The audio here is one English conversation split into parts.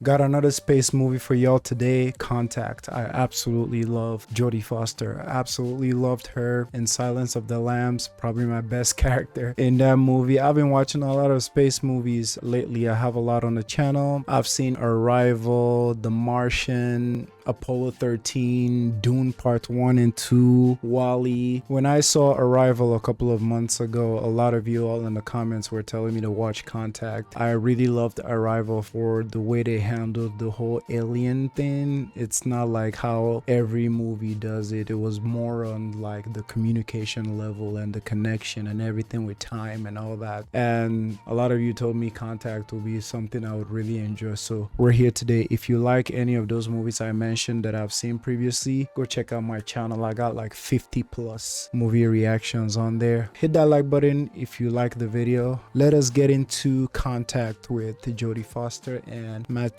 Got another space movie for y'all today, Contact. I absolutely love Jodie Foster. I absolutely loved her in Silence of the Lambs, probably my best character in that movie. I've been watching a lot of space movies lately. I have a lot on the channel. I've seen Arrival, The Martian, Apollo 13, Dune Part 1 and 2, Wall-E. When I saw Arrival a couple of months ago, a lot of you all in the comments were telling me to watch Contact. I really loved Arrival for the way they handled the whole alien thing. It's not like how every movie does it. It was more on like the communication level and the connection and everything with time and all that. And a lot of you told me Contact will be something I would really enjoy. So we're here today. If you like any of those movies I mentioned that I've seen previously, go check out my channel. I got like 50 plus movie reactions on there. Hit that like button if you like the video. Let us get into Contact with Jodie Foster and Matthew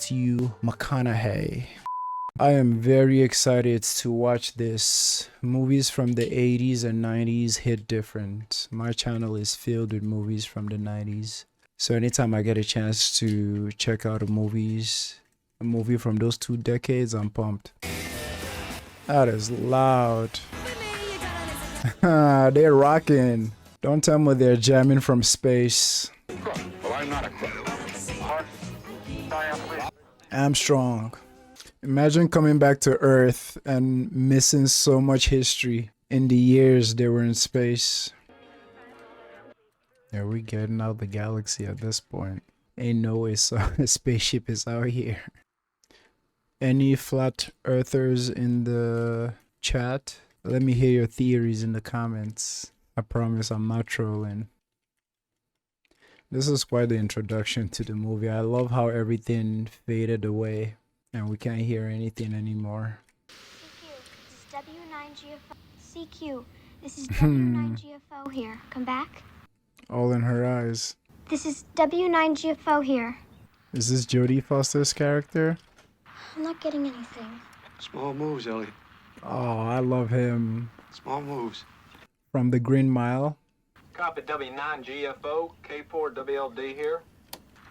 McConaughey. I am very excited to watch this. Movies from the 80s and 90s hit different. My channel is filled with movies from the 90s. So anytime I get a chance to check out a movie from those two decades, I'm pumped. That is loud. They're rocking. Don't tell me they're jamming from space. Well, I'm not a crook. Armstrong. Imagine coming back to Earth and missing so much history in the years they were in space. Yeah, we're getting out of the galaxy at this point. Ain't no way so a spaceship is out here. Any flat earthers in the chat? Let me hear your theories in the comments. I promise I'm not trolling. This is quite the introduction to the movie. I love how everything faded away and we can't hear anything anymore. CQ, this is W9GFO here. Come back. All in her eyes. This is W9GFO here. Is this Jodie Foster's character? I'm not getting anything. Small moves, Elliot. Oh, I love him. Small moves. From the Green Mile. Copy W9GFO, K4WLD here.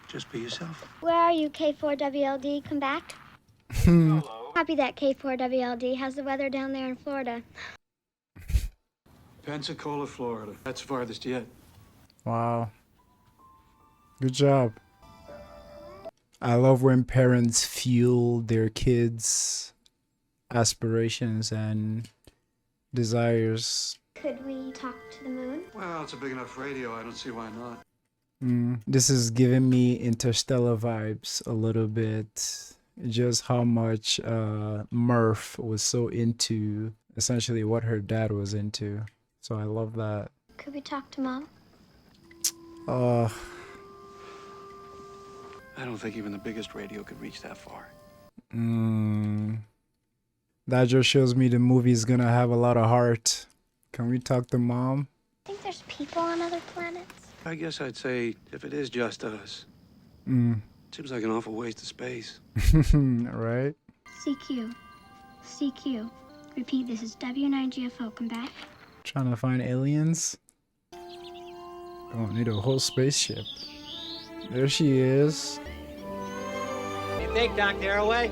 Just be yourself. Where are you, K4WLD? Come back. Hello. Copy that, K4WLD. How's the weather down there in Florida? Pensacola, Florida. That's farthest yet. Wow. Good job. I love when parents fuel their kids' aspirations and desires. Could we talk to the moon? Well, it's a big enough radio. I don't see why not. This is giving me Interstellar vibes a little bit. Just how much Murph was so into essentially what her dad was into. So I love that. Could we talk to Mom? I don't think even the biggest radio could reach that far. That just shows me the movie's gonna have a lot of heart. Can we talk to Mom? Think there's people on other planets? I guess I'd say if it is just us, seems like an awful waste of space. Right? CQ. CQ. Repeat, this is W9GFO. Come back. Trying to find aliens? Don't need a whole spaceship. There she is. What do you think, Dr. Arroway?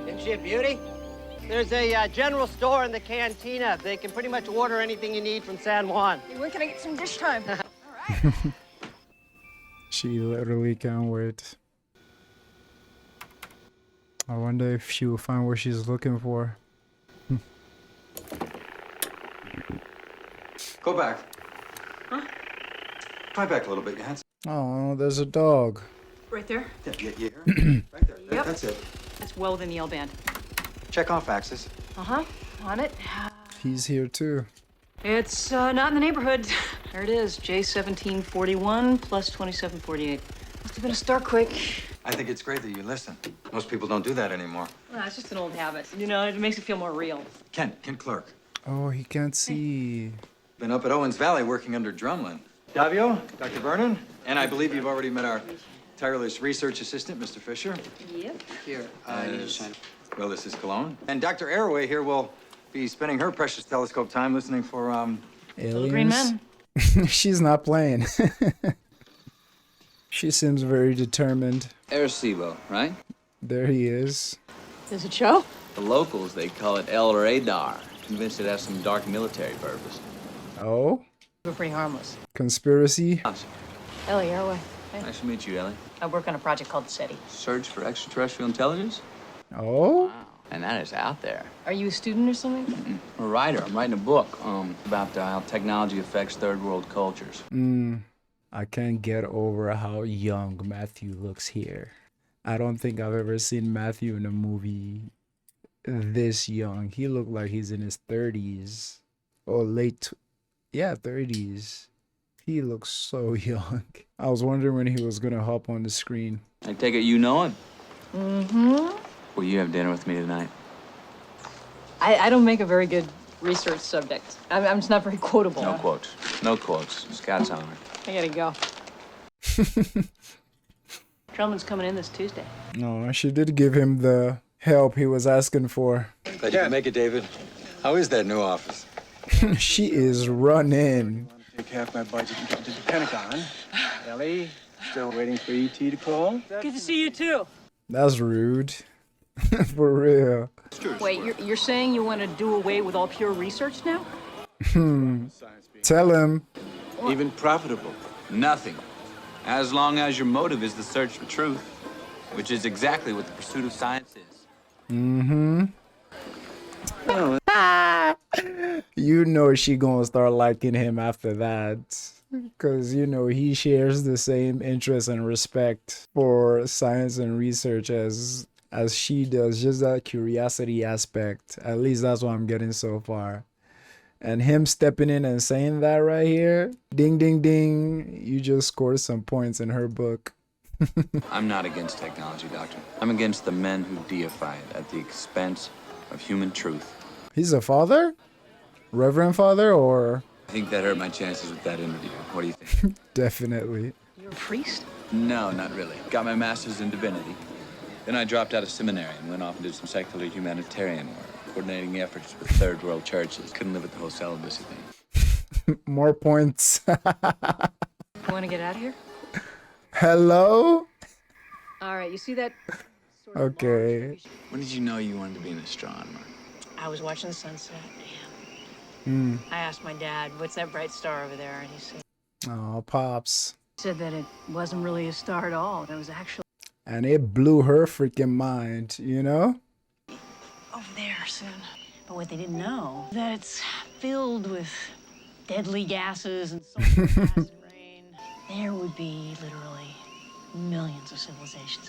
Isn't she a beauty? There's a general store in the cantina. They can pretty much order anything you need from San Juan. Hey, when can I get some dish time? She literally can't wait. I wonder if she will find what she's looking for. Go back. Huh? Try back a little bit, you handsome. Oh, there's a dog. Right there. Yeah, you hear? Right there. Yep. That's it. That's well within the L band. Check off axis. Uh-huh. On it. He's here too. It's not in the neighborhood. There it is. J1741 plus 2748. Must have been a start quick. I think it's great that you listen. Most people don't do that anymore. Well, it's just an old habit. You know, it makes it feel more real. Kent Clark. Oh, he can't see. Been up at Owens Valley working under Drumlin. Davio, Dr. Vernon, and I believe you've already met our tireless research assistant, Mr. Fisher. Yep. Here, well, this is Cologne. And Dr. Arroway here will be spending her precious telescope time listening for, Aliens? Little green men. She's not playing. She seems very determined. Arecibo, right? There he is. Does it show? The locals, they call it El Radar. Convinced it has some dark military purpose. Oh? We're pretty harmless. Conspiracy? Ellie, Airway. Hey. Nice to meet you, Ellie. I work on a project called SETI. Search for extraterrestrial intelligence? Oh? Wow. And that is out there. Are you a student or something? I'm a writer. I'm writing a book about how technology affects third world cultures. I can't get over how young Matthew looks here. I don't think I've ever seen Matthew in a movie this young. He looked like he's in his 30s or 30s. He looks so young. I was wondering when he was gonna hop on the screen. I take it you know him? Mm-hmm. Will you have dinner with me tonight? I don't make a very good research subject. I'm just not very quotable. No quotes. No quotes. Scott's honor. I gotta go. Drummond's coming in this Tuesday. No, she did give him the help he was asking for. Glad you can make it, David. How is that new office? She is running. Take half my budget and get to the Pentagon. Ellie, still waiting for ET to call? Good to see you too. That's rude. For real. Wait, you're saying you want to do away with all pure research now? Tell him. Even profitable. Nothing. As long as your motive is the search for truth, which is exactly what the pursuit of science is. Mm-hmm. You know she gonna start liking him after that. Because, you know, he shares the same interest and respect for science and research as she does. Just that curiosity aspect. At least that's what I'm getting so far. And him stepping in and saying that right here, ding, ding, ding, you just scored some points in her book. I'm not against technology, Doctor. I'm against the men who deify it at the expense of human truth. He's a father? Reverend father, or? I think that hurt my chances with that interview. What do you think? Definitely. You're a priest? No, not really. Got my master's in divinity. Then I dropped out of seminary and went off and did some secular humanitarian work, coordinating efforts with third world churches. Couldn't live with the whole celibacy thing. More points. You want to get out of here? Hello? All right, you see that? Sort of Okay. When did you know you wanted to be an astronomer? I was watching the sunset, and I asked my dad, what's that bright star over there? And he Oh, Pops. said that it wasn't really a star at all. It was actually And it blew her freaking mind, you know? over there soon. But what they didn't know, that it's filled with deadly gases and sulfur acid rain. There would be literally millions of civilizations.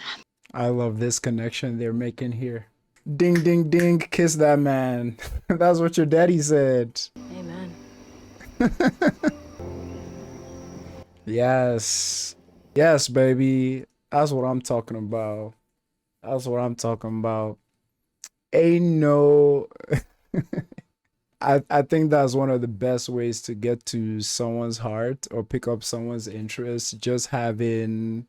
I love this connection they're making here. Ding, ding, ding, kiss that man. That's what your daddy said. Amen. Yes. Yes, baby. That's what I'm talking about. That's what I'm talking about. Ain't no... I think that's one of the best ways to get to someone's heart or pick up someone's interest. Just having,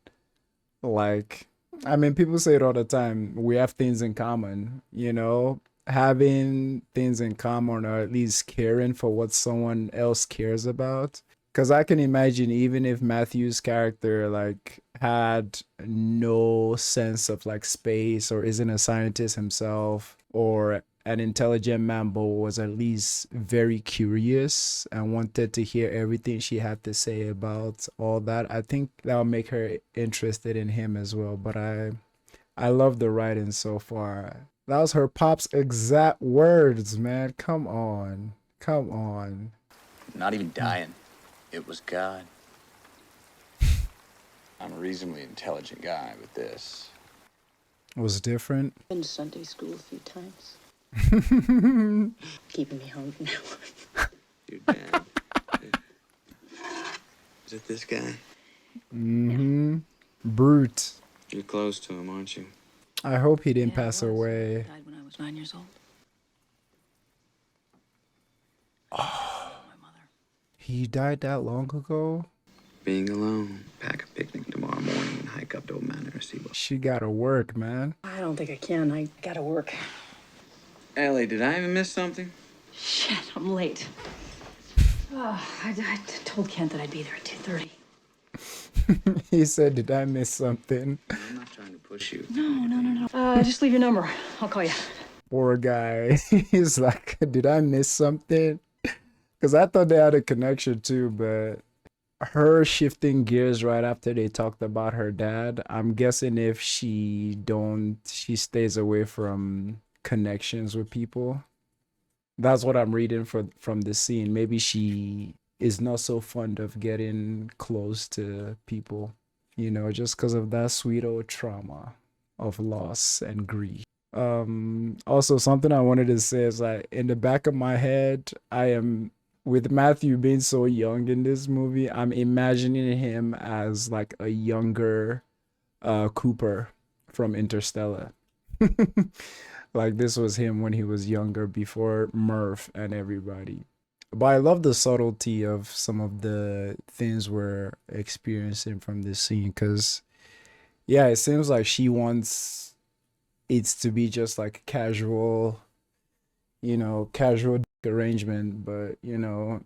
like... I mean, people say it all the time. We have things in common, you know? Having things in common, or at least caring for what someone else cares about. Because I can imagine, even if Matthew's character, like, had no sense of, like, space, or isn't a scientist himself, or an intelligent man, but was at least very curious and wanted to hear everything she had to say about all that, I think that would make her interested in him as well. But I love the writing so far. That was her pop's exact words, man. Come on. Come on. Not even dying. It was God. I'm a reasonably intelligent guy, but this... It was different. Been to Sunday school a few times. Keeping me home from now on. Your dad. Is it this guy? Mm-hmm. Brute. You're close to him, aren't you? I hope he didn't pass away. Died when I was 9 years old. Oh. My mother. He died that long ago? Being alone. Pack a picnic tomorrow morning and hike up to Old Mount Arecibo. She gotta work, man. I don't think I can. I gotta work. Ellie, did I even miss something? Shit, I'm late. Oh, I told Kent that I'd be there at 2:30. He said, did I miss something? I'm not trying to push Shoot. No. Just leave your number. I'll call you. Poor guy. He's like, did I miss something? Because I thought they had a connection too, but her shifting gears right after they talked about her dad, I'm guessing if she stays away from connections with people. That's what I'm reading from the scene. Maybe she is not so fond of getting close to people, you know, just because of that sweet old trauma of loss and grief. Also, something I wanted to say is like, in the back of my head, I am, with Matthew being so young in this movie, I'm imagining him as like a younger Cooper from Interstellar. Like this was him when he was younger, before Murph and everybody. But I love the subtlety of some of the things we're experiencing from this scene, because yeah, it seems like she wants it to be just like a casual, you know, casual arrangement, but you know,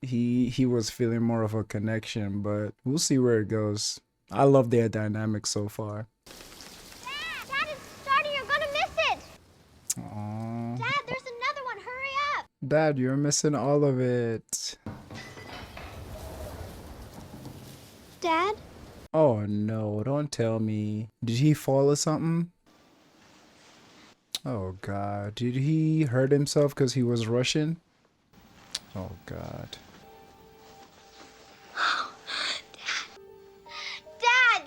he was feeling more of a connection, but we'll see where it goes. I love their dynamic so far. Dad, it's starting. You're gonna miss it. Aww. Dad, there's another one. Hurry up. Dad, you're missing all of it. Dad? Oh no, don't tell me. Did he fall or something? Oh god, did he hurt himself because he was rushing? Oh god. Dad!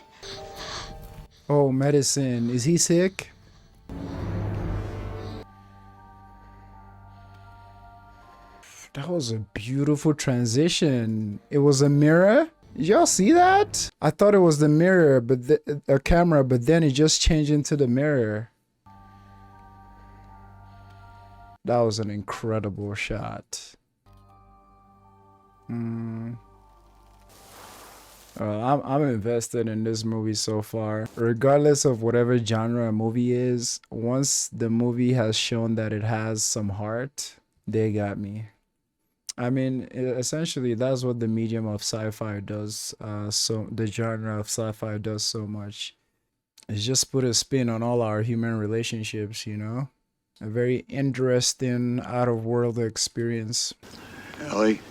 Oh, medicine. Is he sick? That was a beautiful transition. It was a mirror. Did y'all see that? I thought it was the mirror, but a camera, but then it just changed into the mirror. That was an incredible shot. I'm invested in this movie so far. Regardless of whatever genre a movie is, once the movie has shown that it has some heart, they got me. I mean, essentially, that's what the medium of sci-fi does. So the genre of sci-fi does so much. It's just put a spin on all our human relationships, you know? A very interesting, out-of-world experience. Ellie,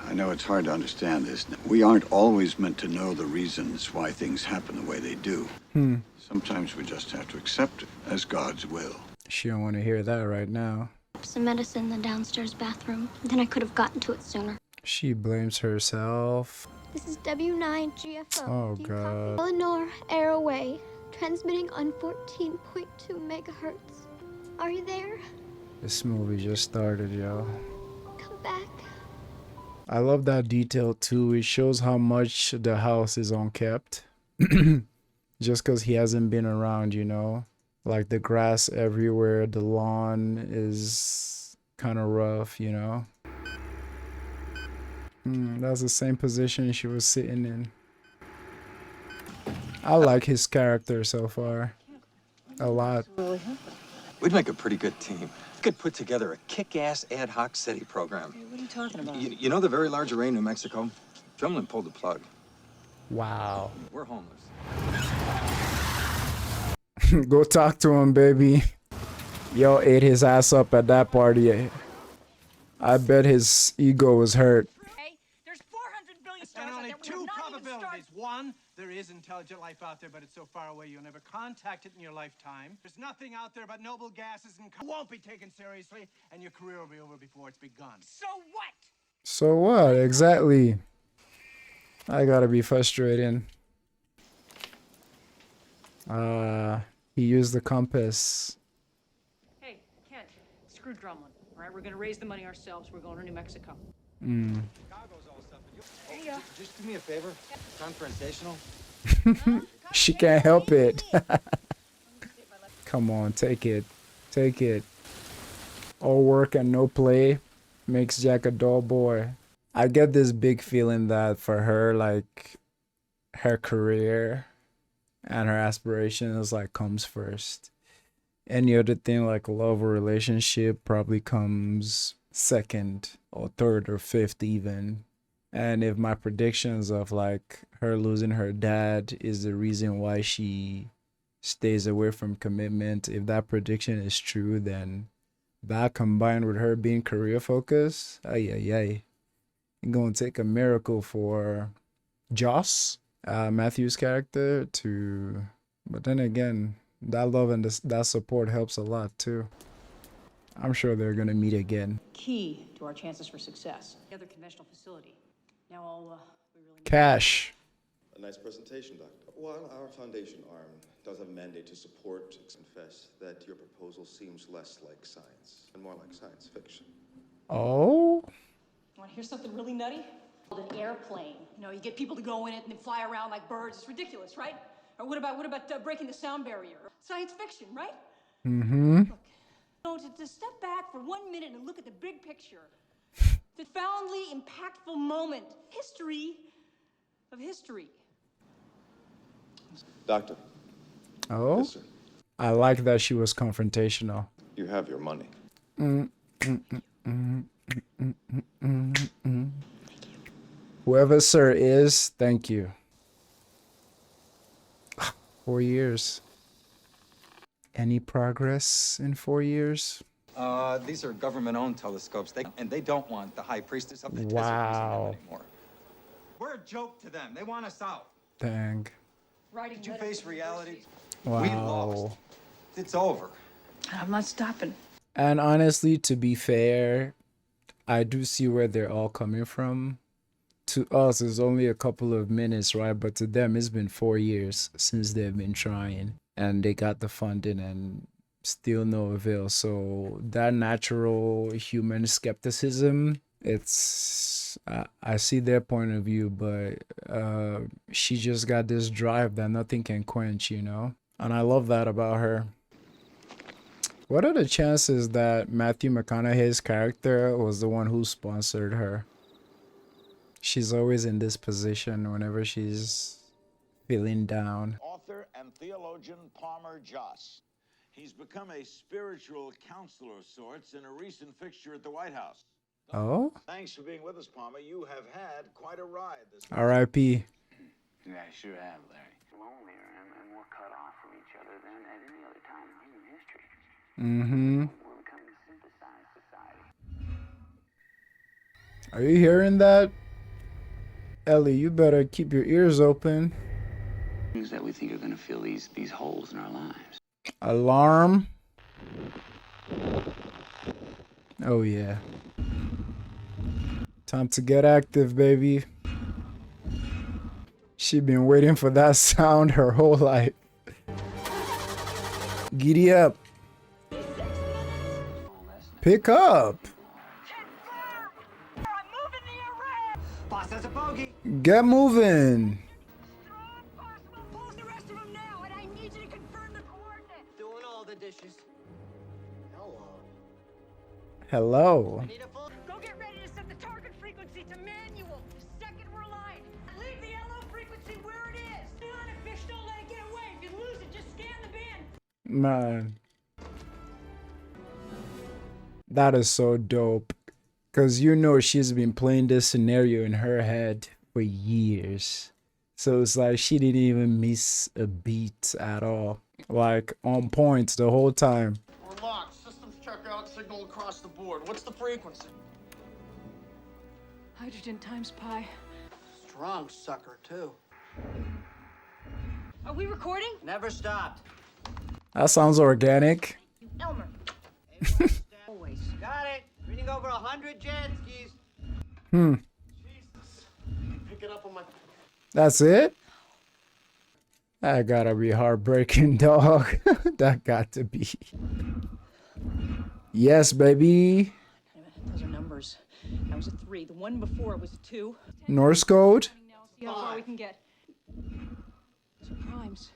I know it's hard to understand this. We aren't always meant to know the reasons why things happen the way they do. Sometimes we just have to accept it as God's will. She don't want to hear that right now. Some medicine in the downstairs bathroom. Then I could have gotten to it sooner. She blames herself. This is W9GFO. Oh, God. Eleanor Airway, transmitting on 14.2 megahertz. Are you there? This movie just started, yo. Come back. I love that detail too. It shows how much the house is unkept. Just because he hasn't been around, you know? Like the grass everywhere, the lawn is kind of rough, you know? That's the same position she was sitting in. I like his character so far. A lot. We'd make a pretty good team. We could put together a kick-ass ad hoc SETI program. Hey, what are you talking about? You know the very large array in New Mexico? Drumlin pulled the plug. Wow. We're homeless. Go talk to him, baby. Yo ate his ass up at that party. I bet his ego was hurt. There's 400 billion stars And out only there. two We're not even probabilities. One, there is intelligent life out there, but it's so far away you'll never contact it in your lifetime. There's nothing out there but noble gases and won't be taken seriously, and your career will be over before it's begun. So what? So what? Exactly. I gotta be frustrating. He used the compass. Hey, Ken, screw Drumlin. All right, we're gonna raise the money ourselves. We're going to New Mexico. Just do me a favor. Confrontational. She can't help it. Come on, take it. Take it. All work and no play makes Jack a dull boy. I get this big feeling that for her, like, her career and her aspirations, like, comes first. Any other thing, like love or relationship, probably comes second or third or fifth even. And if my predictions of like her losing her dad is the reason why she stays away from commitment. If that prediction is true, then that combined with her being career focused, ay, you're gonna take a miracle for Joss, Matthew's character, to. But then again, that love and that support helps a lot too. I'm sure they're gonna meet again. Key to our chances for success. The other conventional facility. Now all we really need. Cash. A nice presentation, Doctor. While our foundation arm does have a mandate to support, confess that your proposal seems less like science and more like science fiction. Oh? Want to hear something really nutty? An airplane. You know, you get people to go in it and then fly around like birds. It's ridiculous, right? Or what about breaking the sound barrier? Science fiction, right? Mm-hmm. Look, to step back for 1 minute and look at the big picture. The profoundly impactful moment. History of history. Doctor. Oh? Yes, sir. I like that she was confrontational. You have your money. Whoever sir is, thank you. 4 years. Any progress in 4 years? These are government-owned telescopes, they don't want the high priestess of the desert Wow. using them anymore. We're a joke to them. They want us out. Dang. Writing Did you face reality? Wow. We lost. It's over. I'm not stopping. And honestly, to be fair, I do see where they're all coming from. To us, it's only a couple of minutes, right? But to them, it's been 4 years since they've been trying. And they got the funding and still no avail. So that natural human skepticism, it's... I see their point of view, but she just got this drive that nothing can quench, you know? And I love that about her. What are the chances that Matthew McConaughey's character was the one who sponsored her? She's always in this position whenever she's feeling down. Author and theologian Palmer Joss. He's become a spiritual counselor of sorts and a recent fixture at the White House. Oh? Thanks for being with us, Palmer. You have had quite a ride this R.I.P. Yeah, I sure have, Larry. Lonelier and more cut off from each other than at any other time in human history. Mm-hmm. We're becoming a synthesized society. Are you hearing that? Ellie, you better keep your ears open. Things that we think are going to fill these holes in our lives. Alarm. Oh, yeah. Time to get active, baby. She been waiting for that sound her whole life. Giddy up. Pick up. Boss, that's a bogey. Get moving. Doing all the dishes. Hello. Go get ready to set the target frequency to manual. The second we're aligned. Leave the yellow frequency where it is. Do not a fish, don't let it get away. If you lose it, just scan the bin. Man. That is so dope. Because you know she's been playing this scenario in her head for years. So it's like she didn't even miss a beat at all. Like on point the whole time. We're locked. Systems check out, signal across the board. What's the frequency? Hydrogen times pi. Strong sucker, too. Are we recording? Never stopped. That sounds organic. Elmer. Always. Got it. Reading over 100 jet skis. Jesus. Pick it up on my... That's it? That gotta be heartbreaking, dog. That got to be. Yes, baby. Those are numbers. That was a 3. The one before it was a 2. Norse code? See how far we can get. Those are primes.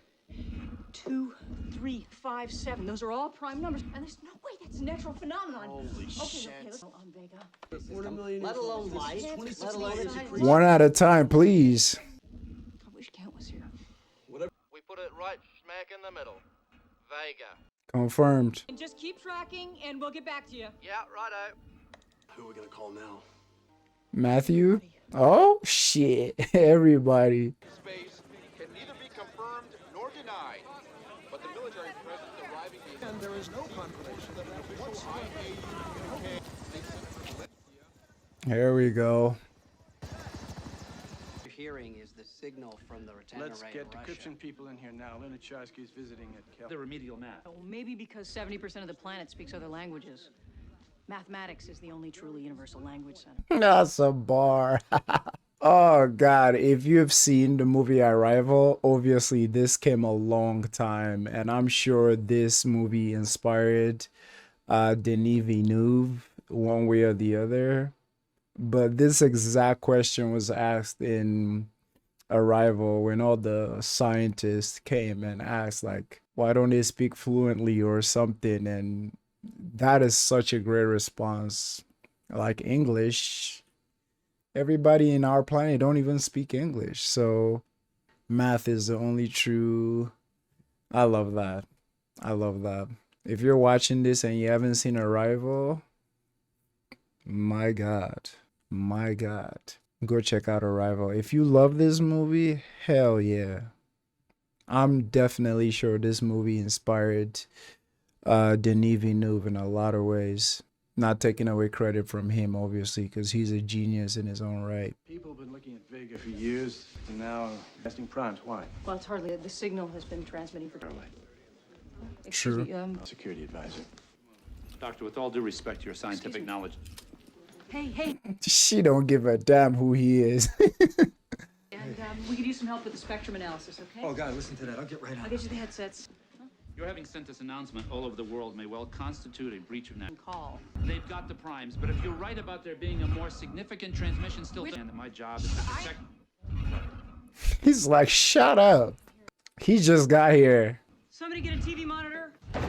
2, 3, 5, 7. Those are all prime numbers. And there's no way that's a natural phenomenon. Holy shit. Okay, let's go on Vega. 40 million. Let alone light. Let alone One at a time, please. I wish Kent was here. We put it right smack in the middle. Vega. Confirmed. And just keep tracking, and we'll get back to you. Yeah, righto. Who are we gonna call now? Matthew? Oh, shit. Everybody. Space can neither be confirmed nor denied, but the And there is no confirmation that whatsoever. Here we go. Hearing is the signal from the Rotana Let's array get in Russia. decryption people in here now. Linichowski's visiting at Cal. The remedial math. Oh, maybe because 70% of the planet speaks other languages. Mathematics is the only truly universal language, Senator. That's a bar. Oh God, if you've seen the movie Arrival, obviously this came a long time, and I'm sure this movie inspired Denis Villeneuve one way or the other. But this exact question was asked in Arrival when all the scientists came and asked, like, why don't they speak fluently or something? And that is such a great response. Like, English, everybody in our planet don't even speak English. So math is the only true. I love that. I love that. If you're watching this and you haven't seen Arrival, my God. My God. Go check out Arrival. If you love this movie, hell yeah. I'm definitely sure this movie inspired Denis Villeneuve in a lot of ways. Not taking away credit from him, obviously, because he's a genius in his own right. People have been looking at Vega for years, and now testing primes. Why? Well, it's hardly. The signal has been transmitting for. True. Excuse me, Security advisor. Doctor, with all due respect to your scientific knowledge. Hey. She don't give a damn who he is. And we could use some help with the spectrum analysis, okay? Oh, God, listen to that. I'll get right on. I'll get you the headsets. Your having sent this announcement all over the world may well constitute a breach of that. Call. They've got the primes, but if you're right about there being a more significant transmission still, and that my job is to protect. He's like, shut up. He just got here. Somebody get a TV monitor. All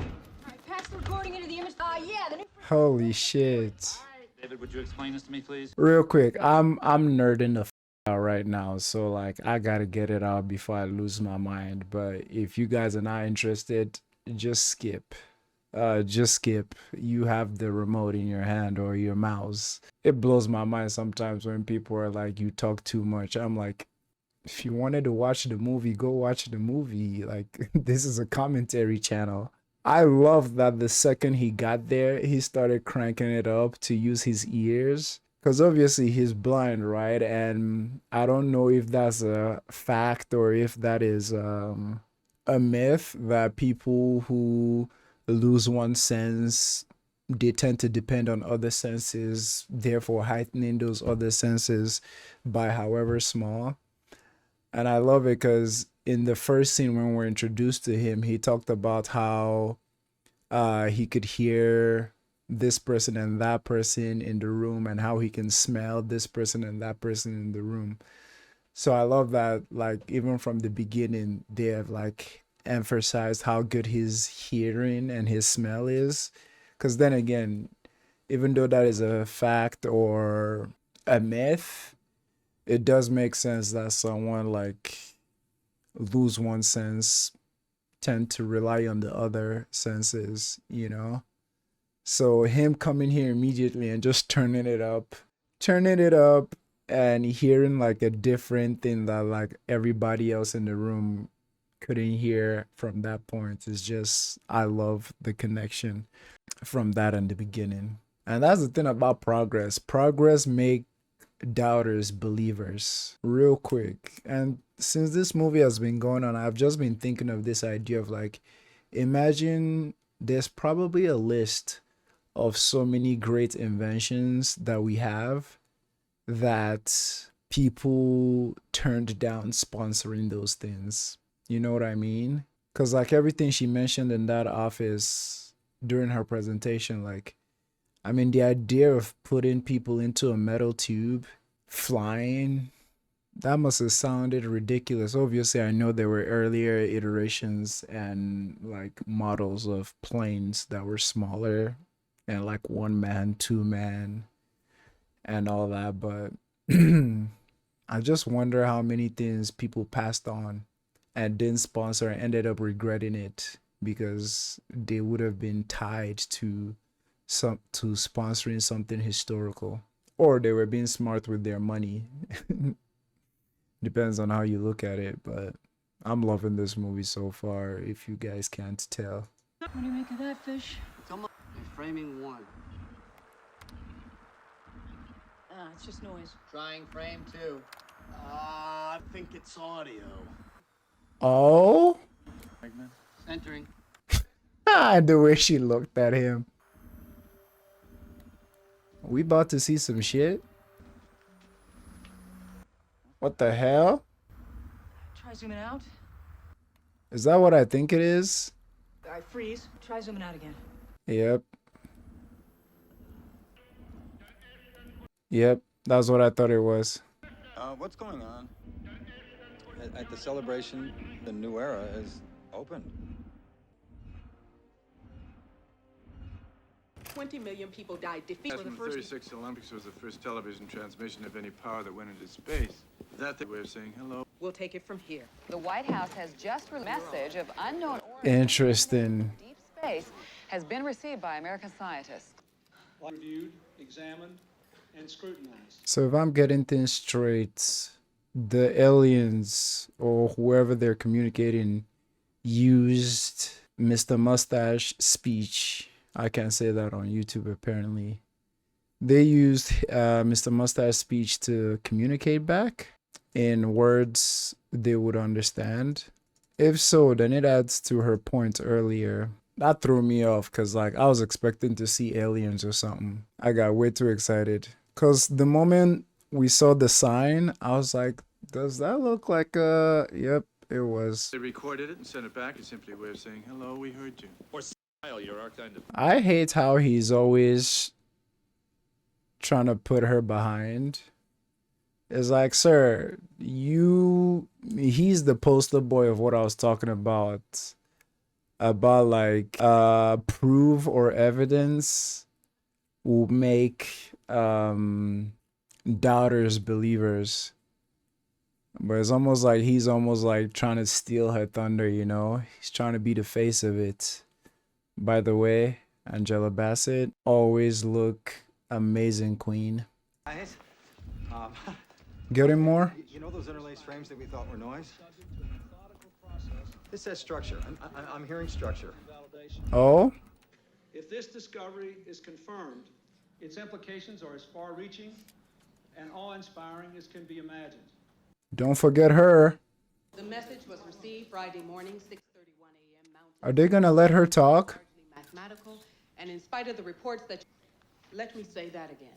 right, pass the recording into the image. Yeah, the new. Holy shit. David, would you explain this to me, please? Real quick, I'm nerding the out right now, so like I gotta get it out before I lose my mind. But if you guys are not interested, just skip. Just skip. You have the remote in your hand or your mouse. It blows my mind sometimes when people are like, you talk too much. I'm like, if you wanted to watch the movie, go watch the movie. Like, this is a commentary channel. I love that the second he got there, he started cranking it up to use his ears. Because obviously he's blind, right? And I don't know if that's a fact or if that is a myth that people who lose one sense, they tend to depend on other senses, therefore heightening those other senses by however small. And I love it because in the first scene when we're introduced to him, he talked about how he could hear this person and that person in the room and how he can smell this person and that person in the room. So I love that, like, even from the beginning, they have like emphasized how good his hearing and his smell is. Because then again, even though that is a fact or a myth, it does make sense that someone like lose one sense tend to rely on the other senses, you know? So him coming here immediately and just turning it up and hearing like a different thing that like everybody else in the room couldn't hear from that point is just, I love the connection from that in the beginning. And that's the thing about progress. Progress make doubters believers real quick. And since this movie has been going on, I've just been thinking of this idea of like, imagine there's probably a list of so many great inventions that we have that people turned down sponsoring those things. You know what I mean? Because like everything she mentioned in that office during her presentation, like, I mean, the idea of putting people into a metal tube, flying, that must have sounded ridiculous. Obviously, I know there were earlier iterations and like models of planes that were smaller and like 1 man, 2 man and all that. But I just wonder how many things people passed on and didn't sponsor and ended up regretting it because they would have been tied to sponsoring something historical, or they were being smart with their money. Depends on how you look at it, but I'm loving this movie so far, if you guys can't tell. What do you make of that, Fish? Come on. Framing one. It's just noise. Trying frame two. I think it's audio. Oh? Entering. The way she looked at him. We about to see some shit? What the hell? Try zooming out. Is that what I think it is? All right, freeze. Try zooming out again. Yep. Yep, that's what I thought it was. What's going on? At the celebration, the new era is open. 20 million people died defeated. The 36th Olympics was the first television transmission of any power that went into space. That's the way of saying hello. We'll take it from here. The White House has just released a message of unknown origin. Interesting. Deep space has been received by American scientists. Reviewed, examined, and scrutinized. So if I'm getting things straight, the aliens or whoever they're communicating used Mr. Mustache speech. I can't say that on YouTube apparently. They used Mr. Mustache speech to communicate back in words they would understand. If so, then it adds to her point earlier. That threw me off because like I was expecting to see aliens or something. I got way too excited. Because the moment we saw the sign, I was like, does that look like a... Yep, it was. They recorded it and sent it back. It's simply a way of saying, hello, we heard you. Or smile, you're our kind of... I hate how he's always trying to put her behind. It's like, sir, he's the poster boy of what I was talking about like proof or evidence will make doubters believers. But it's almost like he's almost like trying to steal her thunder, you know? He's trying to be the face of it. By the way, Angela Bassett, always look amazing, queen. Guys, Getting more? you know those interlaced frames that we thought were noise? This says structure. I'm hearing structure. Oh? If this discovery is confirmed, its implications are as far-reaching and awe-inspiring as can be imagined. Don't forget her. The message was received Friday morning, 6:31 a.m. Mountain. Are they gonna let her talk? Mathematical, and in spite of the reports that... Let me say that again.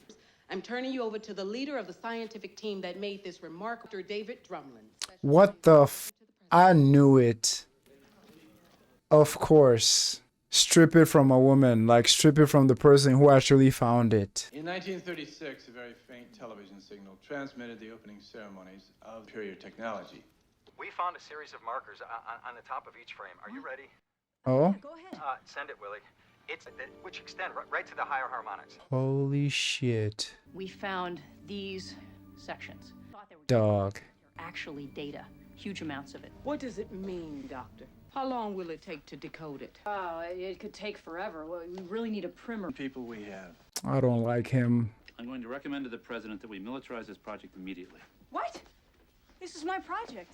I'm turning you over to the leader of the scientific team that made this remarkable, David Drumlin. What the f... I knew it. Of course. Strip it from a woman. Like, strip it from the person who actually found it. In 1936, a very faint television signal transmitted the opening ceremonies of superior technology. We found a series of markers on the top of each frame. Are you ready? Oh? Go ahead. Send it, Willie. Which extend right to the higher harmonics. Holy shit. We found these sections. Thought they were Dog. actually data. Huge amounts of it. What does it mean, Doctor? How long will it take to decode it? Oh, it could take forever. Well, we really need a primer. People we have. I don't like him. I'm going to recommend to the president that we militarize this project immediately. What? This is my project.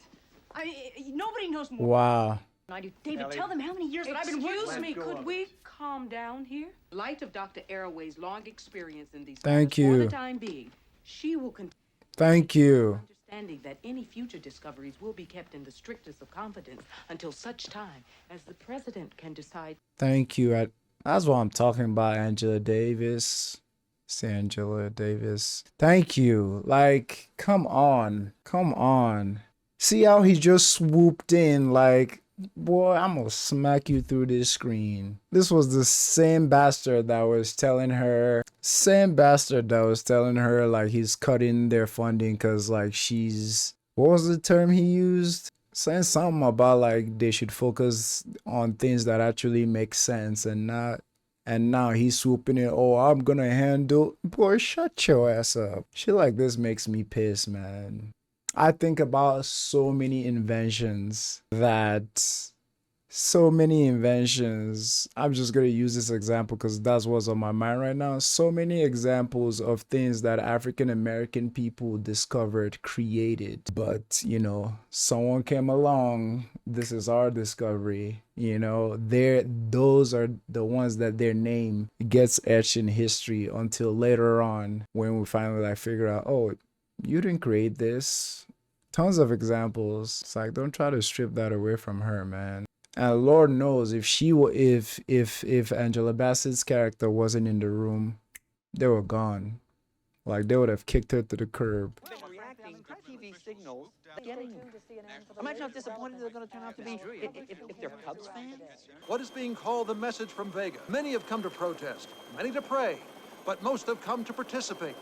Nobody knows more Wow. than I do. David, tell them how many years that I've been working. Excuse me, could we calm down here? Light of Dr. Arroway's long experience in these Thank matters, for you. the time being, she will continue. Thank you. Understanding that any future discoveries will be kept in the strictest of confidence until such time as the president can decide. Thank you. That's what I'm talking about, Angela Davis. It's Angela Davis. Thank you. Like, come on. Come on. See how he just swooped in like, boy, I'm gonna smack you through this screen. This was the same bastard that was telling her like he's cutting their funding because like she's, what was the term he used? Saying something about like they should focus on things that actually make sense and not, and now he's swooping in, oh, I'm gonna handle, boy, shut your ass up. Shit like this makes me pissed, man. I think about so many inventions that So many inventions. I'm just gonna use this example because that's what's on my mind right now. So many examples of things that African American people discovered, created, but you know, someone came along. This is our discovery. You know, those are the ones that their name gets etched in history until later on when we finally like figure out, oh, you didn't create this. Tons of examples. It's like don't try to strip that away from her, man. And Lord knows if she were if Angela Bassett's character wasn't in the room, they were gone. Like they would have kicked her to the curb. Reacting TV signals. Imagine how disappointed they're going to turn out to be if they're Cubs fans. What is being called the message from Vega? Many have come to protest, many to pray, but most have come to participate.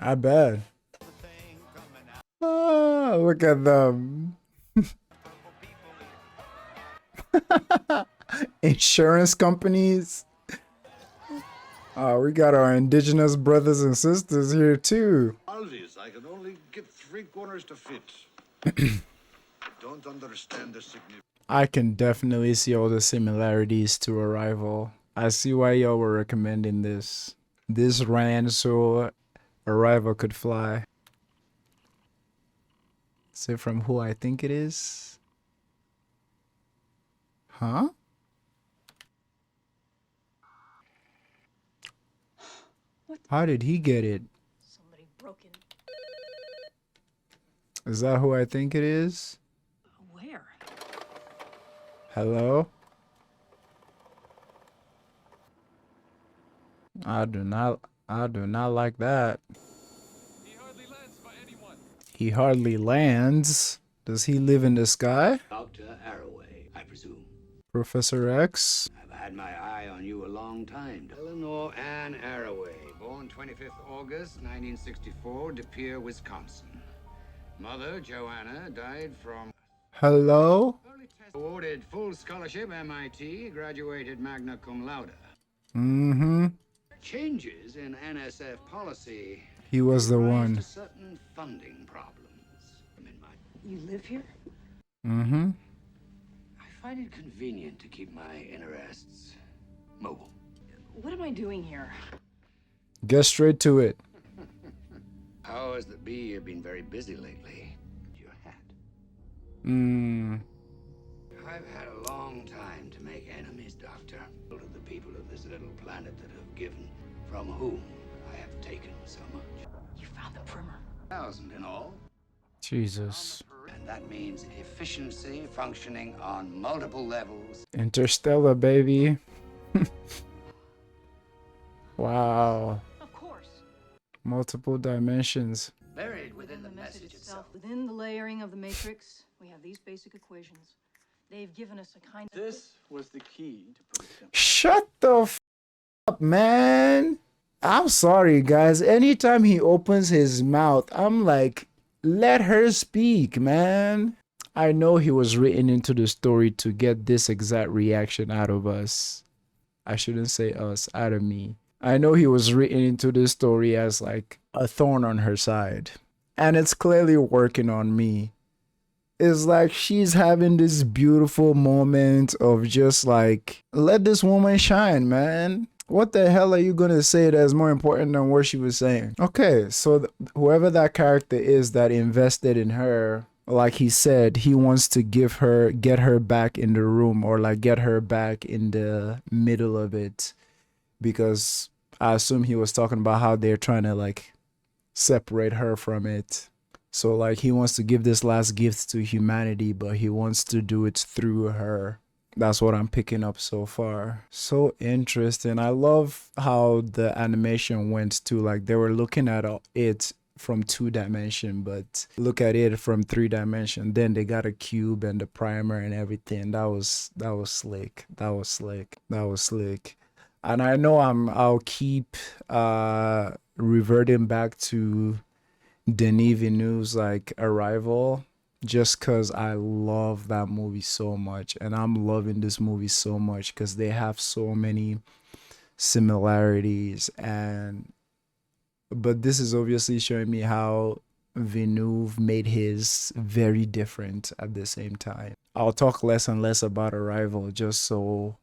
I bet. Oh, look at them. Insurance companies. We got our indigenous brothers and sisters here too. Always, I can only get 3 corners to fit. Don't understand the significance. I can definitely see all the similarities to Arrival. I see why y'all were recommending this. This ran so Arrival could fly. Is it from Who I Think It Is? Huh? How did he get it? Somebody broke in. Is that Who I Think It Is? Where? Hello? I do not like that. He hardly lands. Does he live in the sky? Dr. Arroway, I presume. Professor X? I've had my eye on you a long time. Eleanor Ann Arroway, born 25th August, 1964, De Pere, Wisconsin. Mother, Joanna, died from... Hello? Awarded full scholarship, MIT, graduated magna cum laude. Mm-hmm. Changes in NSF policy. He was the one. To certain funding problems. You live here? Mm-hmm. I find it convenient to keep my interests mobile. What am I doing here? Get straight to it. Powers that be have been very busy lately. Your hat. I've had a long time to make enemies, Doctor. To the people of this little planet that have given, from whom I have taken so much. You found the primer. 1,000 in all. Jesus. And that means efficiency functioning on multiple levels. Interstellar, baby. Wow. Of course. Multiple dimensions. Buried within the message itself. Within the layering of the matrix, we have these basic equations. They've given us a kind of... This was the key to prediction. Shut the f up, man. I'm sorry, guys. Anytime he opens his mouth, I'm like, let her speak, man. I know he was written into the story to get this exact reaction out of us. I shouldn't say us, out of me. I know he was written into the story as like a thorn on her side. And it's clearly working on me. It's like she's having this beautiful moment of just like, let this woman shine, man. What the hell are you gonna say that's more important than what she was saying? Okay, so whoever that character is that invested in her, like he said, he wants to get her back in the room, or like get her back in the middle of it, because I assume he was talking about how they're trying to like separate her from it. So like he wants to give this last gift to humanity, but he wants to do it through her. That's what I'm picking up so far. So interesting. I love how the animation went too. Like they were looking at it from 2 dimension, but look at it from 3 dimension. Then they got a cube and the primer and everything. That was slick. That was slick. And I know I'll keep reverting back to Denis Villeneuve's like Arrival, just because I love that movie so much, and I'm loving this movie so much because they have so many similarities. But this is obviously showing me how Villeneuve made his very different at the same time. I'll talk less and less about Arrival just so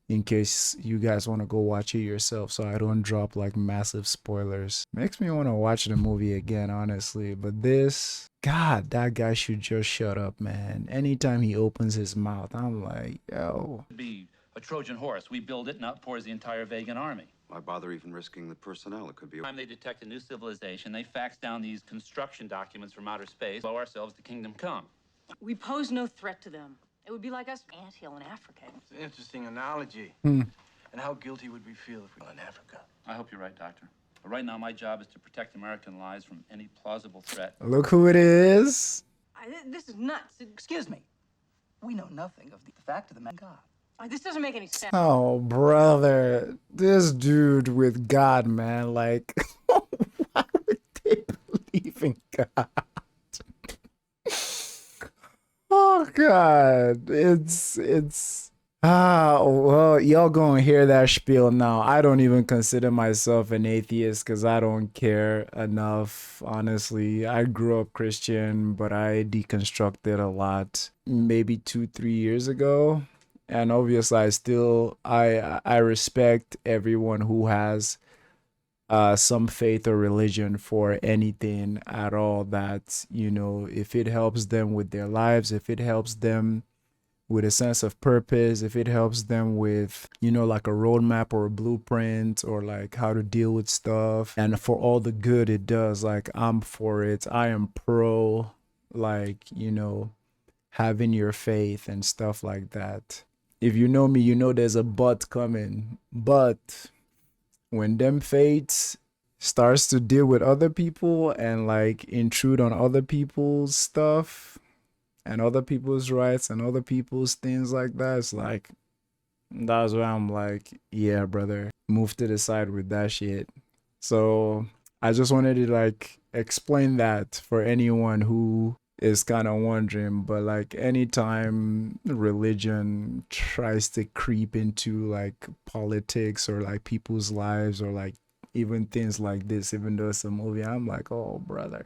in case you guys want to go watch it yourself so I don't drop like massive spoilers. Makes me want to watch the movie again, honestly. But this, God, that guy should just shut up, man. Anytime he opens his mouth, I'm like, yo. Be a Trojan horse. We build it and outpours the entire Vegan army. Why bother even risking the personnel? It could be... Time they detect a new civilization, they fax down these construction documents from outer space, blow ourselves to kingdom come. We pose no threat to them. It would be like us anthill in Africa. It's an interesting analogy. Hmm. And how guilty would we feel if we were in Africa? I hope you're right, Doctor. But right now, my job is to protect American lives from any plausible threat. Look who it is. This is nuts. Excuse me. We know nothing of the fact of the man God. This doesn't make any sense. Oh, brother. This dude with God, man. Like, why would they believe in God? Oh God, well, y'all gonna hear that spiel now. I don't even consider myself an atheist because I don't care enough, honestly. I grew up Christian, but I deconstructed a lot maybe 2-3 years ago. And obviously I respect everyone who has some faith or religion for anything at all, that, you know, if it helps them with their lives, if it helps them with a sense of purpose, if it helps them with, you know, like a roadmap or a blueprint or like how to deal with stuff, and for all the good it does, like, I'm for it. I am pro, like, you know, having your faith and stuff like that. If you know me, you know there's a but coming. But when them fates starts to deal with other people and like intrude on other people's stuff and other people's rights and other people's things like that, it's like, that's where I'm like, yeah, brother, move to the side with that shit. So I just wanted to like explain that for anyone who is kind of wondering. But like, anytime religion tries to creep into like politics or like people's lives or like even things like this, even though it's a movie, I'm like, oh brother,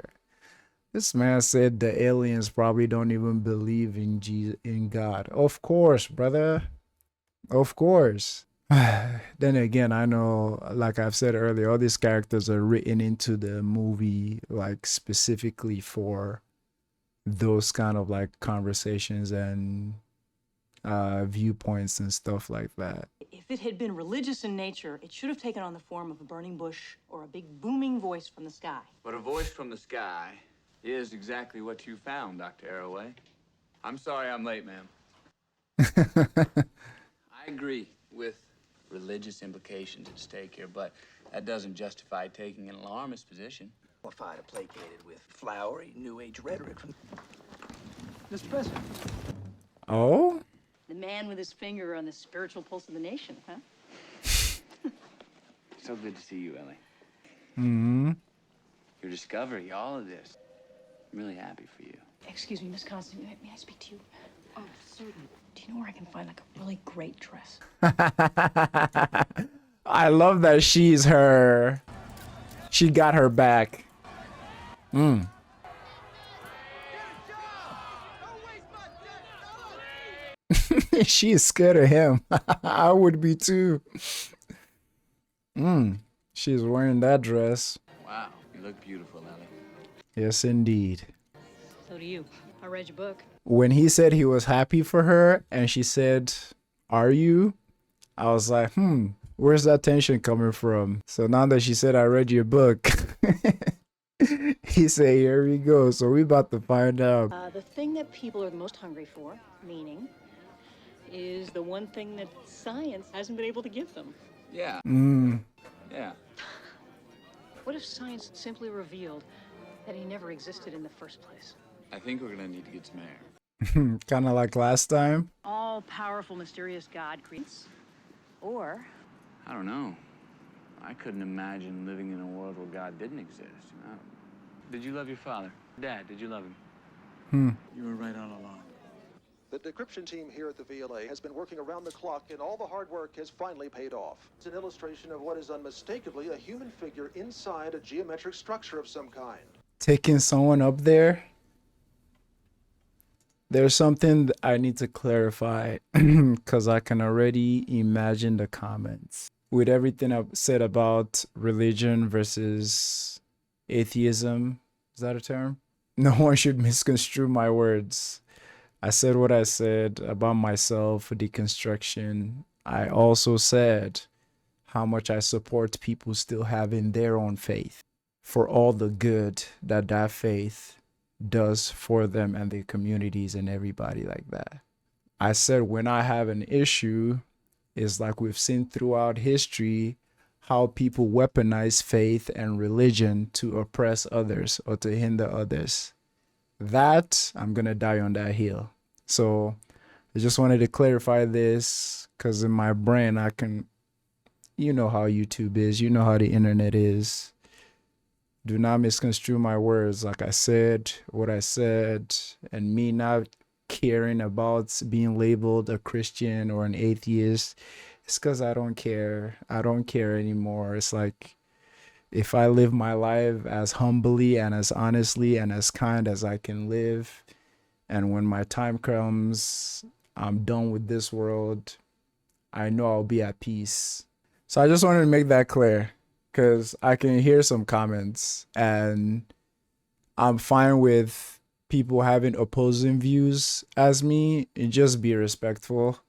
this man said the aliens probably don't even believe in in God. Of course, brother, of course. Then again, I know, like I've said earlier, all these characters are written into the movie like specifically for those kind of like conversations and viewpoints and stuff like that. If it had been religious in nature, it should have taken on the form of a burning bush or a big booming voice from the sky. But a voice from the sky is exactly what you found, Dr. Arroway. I'm sorry I'm late, ma'am. I agree with religious implications at stake here, but that doesn't justify taking an alarmist position. Qualified, placated with flowery New Age rhetoric from Mr. President. Oh? The man with his finger on the spiritual pulse of the nation, huh? So good to see you, Ellie. Mm-hmm. Your discovery, all of this. I'm really happy for you. Excuse me, Miss Constance, may I speak to you? Oh, certainly. Do you know where I can find like a really great dress? I love that she's her. She got her back. She is scared of him. I would be too. She's wearing that dress. Wow, you look beautiful, Ellie. Yes, indeed. So do you. I read your book. When he said he was happy for her and she said, "Are you?" I was like, where's that tension coming from? So now that she said, "I read your book," he said, "Here we go." So we about to find out. The thing that people are the most hungry for, meaning, is the one thing that science hasn't been able to give them. Yeah. Yeah. What if science simply revealed that he never existed in the first place? I think we're gonna need to get some air. Kind of like last time. All-powerful, mysterious God creates, or... I don't know. I couldn't imagine living in a world where God didn't exist. You know? Did you love your father? Dad, did you love him? You were right all along. The decryption team here at the VLA has been working around the clock, and all the hard work has finally paid off. It's an illustration of what is unmistakably a human figure inside a geometric structure of some kind. taking someone up there, there's something I need to clarify because I can already imagine the comments. With everything I've said about religion versus atheism, is that a term? No one should misconstrue my words. I said what I said about myself, deconstruction. I also said how much I support people still having their own faith for all the good that that faith does for them and their communities and everybody like that. I said when I have an issue, is like we've seen throughout history how people weaponize faith and religion to oppress others or to hinder others. That I'm gonna die on that hill. So I just wanted to clarify this because in my brain I can, you know how YouTube is, you know how the internet is. Do not misconstrue my words. Like I said, what I said, and me not caring about being labeled a Christian or an atheist, it's because I don't care. I don't care anymore. It's like if I live my life as humbly and as honestly and as kind as I can live, and when my time comes, I'm done with this world, I know I'll be at peace. So I just wanted to make that clear because I can hear some comments and I'm fine with people having opposing views as me and just be respectful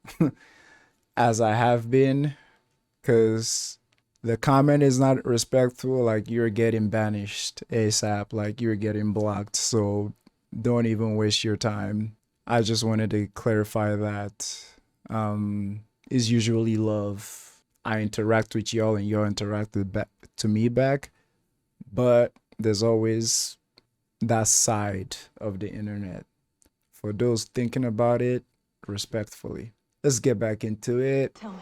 as I have been, because the comment is not respectful. Like you're getting banished ASAP, like you're getting blocked. So don't even waste your time. I just wanted to clarify that is usually love. I interact with y'all and y'all interact to me back, but there's always that side of the internet. For those thinking about it, respectfully. Let's get back into it. Tell me,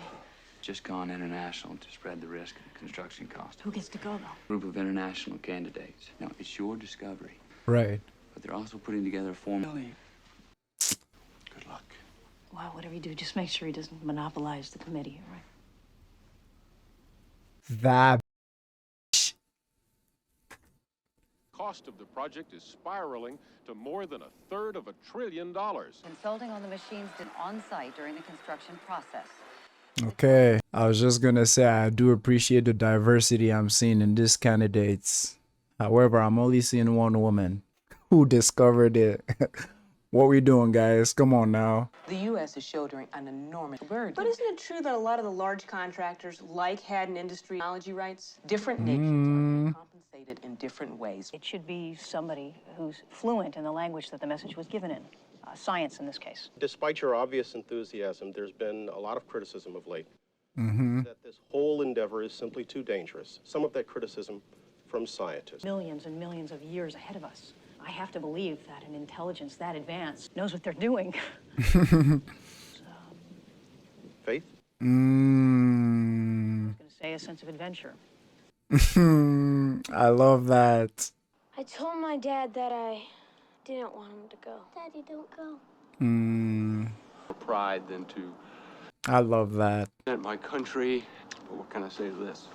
Just gone international to spread the risk of construction cost. who gets to go, though? Group of international candidates. Now, it's your discovery, Right. but they're also putting together a form. Good luck. Well, whatever you do, just make sure he doesn't monopolize the committee, all right? That Cost of the project is spiraling to more than $1/3 trillion. Consulting on the machines done on site during the construction process. okay. I was just gonna say I do appreciate the diversity I'm seeing in these candidates. However, I'm only seeing one woman who discovered it. What we doing, guys? Come on now. The U.S. is shouldering an enormous burden. But isn't it true that a lot of the large contractors, like Haddon Industries, technology rights? Different nations are compensated in different ways. It should be somebody who's fluent in the language that the message was given in, science in this case. Despite your obvious enthusiasm, there's been a lot of criticism of late Mm-hmm. that this whole endeavor is simply too dangerous. Some of that criticism from scientists. Millions and millions of years ahead of us. I have to believe that an intelligence that advanced knows what they're doing. Faith? I was going to say a sense of adventure. I love that. I told my dad that I didn't want him to go. Daddy, don't go. Pride than to I love that. represent my country. But what can I say to this?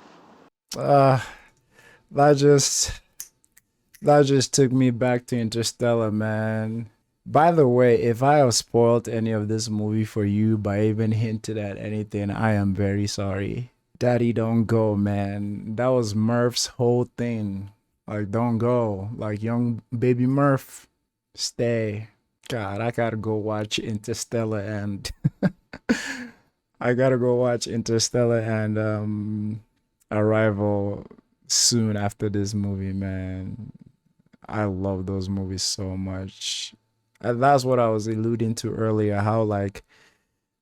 That just took me back to Interstellar, man. By the way, if I have spoiled any of this movie for you by even hinted at anything, I am very sorry. Daddy, don't go, man. That was Murph's whole thing. Like, don't go. Like, young baby Murph, stay. God, I gotta go watch Interstellar and Arrival soon after this movie, man. I love those movies so much. And that's what I was alluding to earlier, how like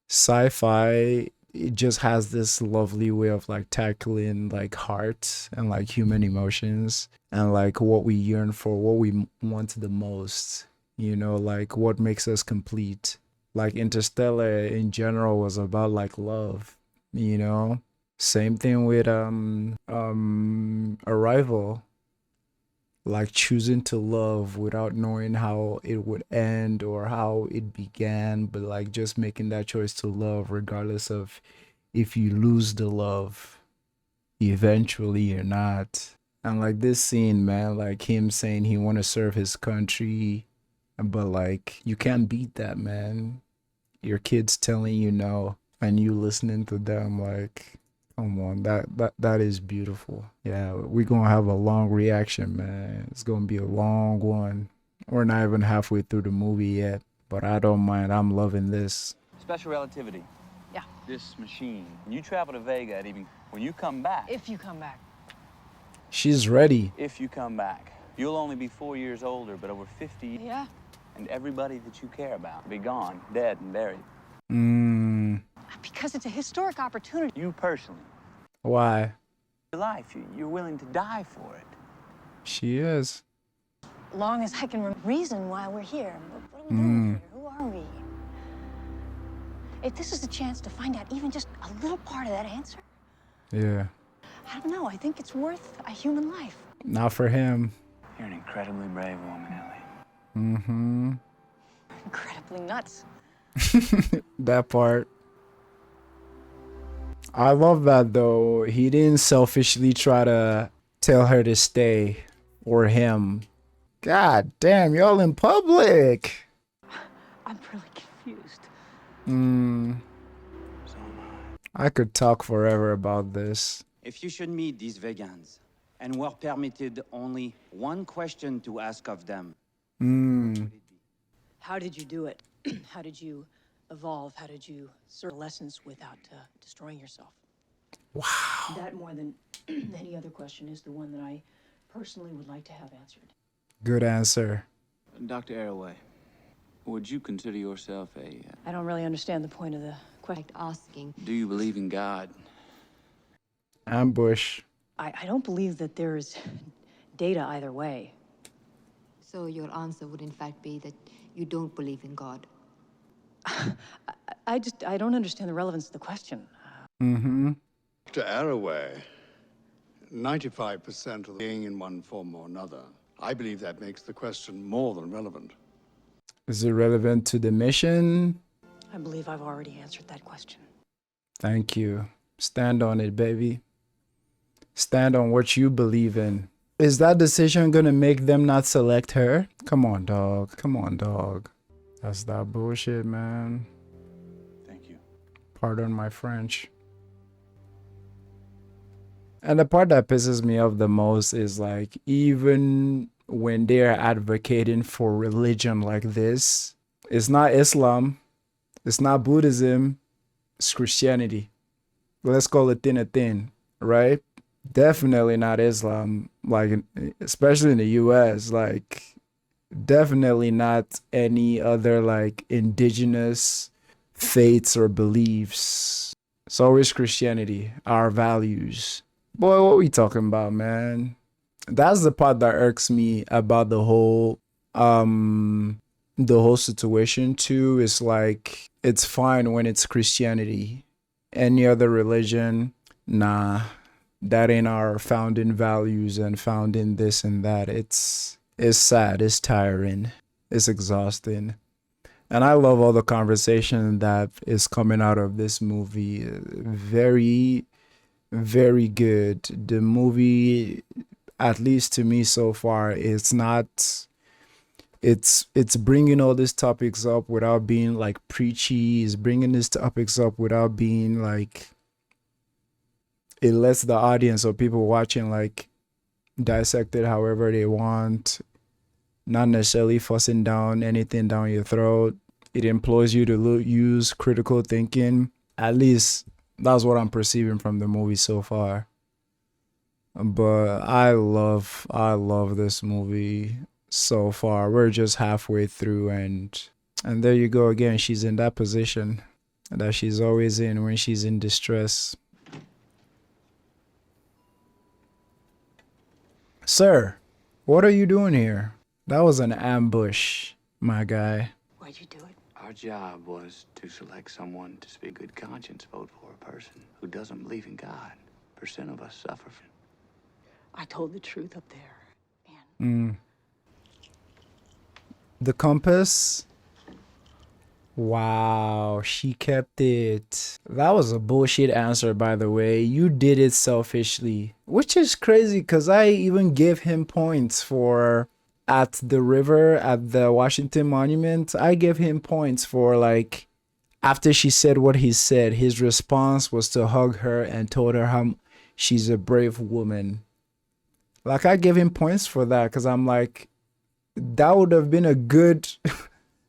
sci-fi, it just has this lovely way of like tackling like heart and like human emotions and like what we yearn for, what we want the most, you know, like what makes us complete. Like Interstellar in general was about like love, you know. Same thing with Arrival. Like choosing to love without knowing how it would end or how it began, but like just making that choice to love regardless of if you lose the love eventually or not. And like this scene, man, like him saying he want to serve his country, but like you can't beat that, man. Your kids telling you no, and you listening to them, like, come on, that is beautiful. Yeah, we're gonna have a long reaction, man. It's gonna be a long one. We're not even halfway through the movie yet, but I don't mind. I'm loving this. Special relativity. Yeah. This machine. When you travel to Vega at even, when you come back. If you come back. She's ready. If you come back, you'll only be 4 years older, but over 50. Yeah. And everybody that you care about will be gone, dead and buried. Because it's a historic opportunity. You personally. Why? Your life, you're willing to die for it. She is. Long as I can reason why we're here. What are we doing here? Who are we? If this is a chance to find out even just a little part of that answer, Yeah. I don't know. I think it's worth a human life. Not for him. You're an incredibly brave woman, Ellie. Mm-hmm. Incredibly nuts. That part. I love that though. He didn't selfishly try to tell her to stay or him. God damn, y'all in public. I'm really confused. I could talk forever about this. If you should meet these vegans and were permitted only one question to ask of them. How did you do it? How did you evolve? How did you serve lessons without destroying yourself? Wow. That more than any other question is the one that I personally would like to have answered. Good answer. Dr. Arroway, would you consider yourself a... I don't really understand the point of the question. Asking. do you believe in God? Ambush. I don't believe that there's data either way. So your answer would in fact be that you don't believe in God. I don't understand the relevance of the question. Dr. Arroway, 95% of being in one form or another. I believe that makes the question more than relevant. Is it relevant to the mission? I believe I've already answered that question. Thank you. Stand on it, baby. Stand on what you believe in. Is that decision gonna make them not select her? Come on, dog. Come on, dog. That's that bullshit, man. Thank you. Pardon my French. And the part that pisses me off the most is like, even when they're advocating for religion like this, it's not Islam, it's not Buddhism, it's Christianity. Let's call it thin a thin, right? Definitely not Islam, like, especially in the US, like, definitely not any other, like, indigenous faiths or beliefs. It's always Christianity, our values. Boy, what we talking about, man? That's the part that irks me about the whole situation too. Is like, it's fine when it's Christianity. Any other religion, nah, that ain't our founding values and founding this and that. It's sad, it's tiring, it's exhausting. And I love all the conversation that is coming out of this movie. Very, very good. The movie, at least to me so far, it's bringing all these topics up without being like preachy. It's bringing these topics up without being like, it lets the audience or people watching like dissect it however they want, not necessarily fussing down anything down your throat. It implores you to use critical thinking. At least that's what I'm perceiving from the movie so far. But I love this movie so far. We're just halfway through, and there you go again. She's in that position that she's always in when she's in distress. Sir, what are you doing here? That was an ambush, my guy. Why'd you do it? Our job was to select someone to speak good conscience vote for a person who doesn't believe in God. Percent of us suffer from. I told the truth up there. The compass Wow, she kept it. That was a bullshit answer, by the way. You did it selfishly, which is crazy because I even gave him points for at the river at the Washington Monument. I gave him points for like after she said what he said, his response was to hug her and told her how she's a brave woman. Like I gave him points for that because I'm like, that would have been a good.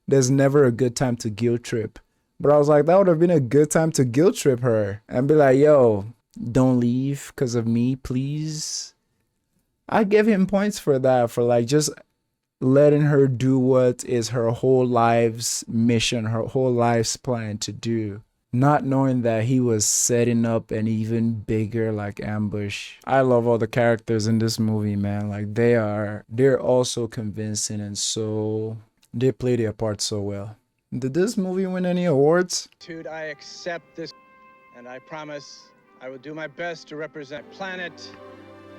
There's never a good time to guilt trip. But I was like, that would have been a good time to guilt trip her and be like, yo, don't leave because of me, please. I gave him points for that, for like just letting her do what is her whole life's mission, her whole life's plan to do. Not knowing that he was setting up an even bigger like ambush. I love all the characters in this movie, man. Like they're all so convincing and so they play their part so well. Did this movie win any awards? Dude, I accept this, and I promise I will do my best to represent my planet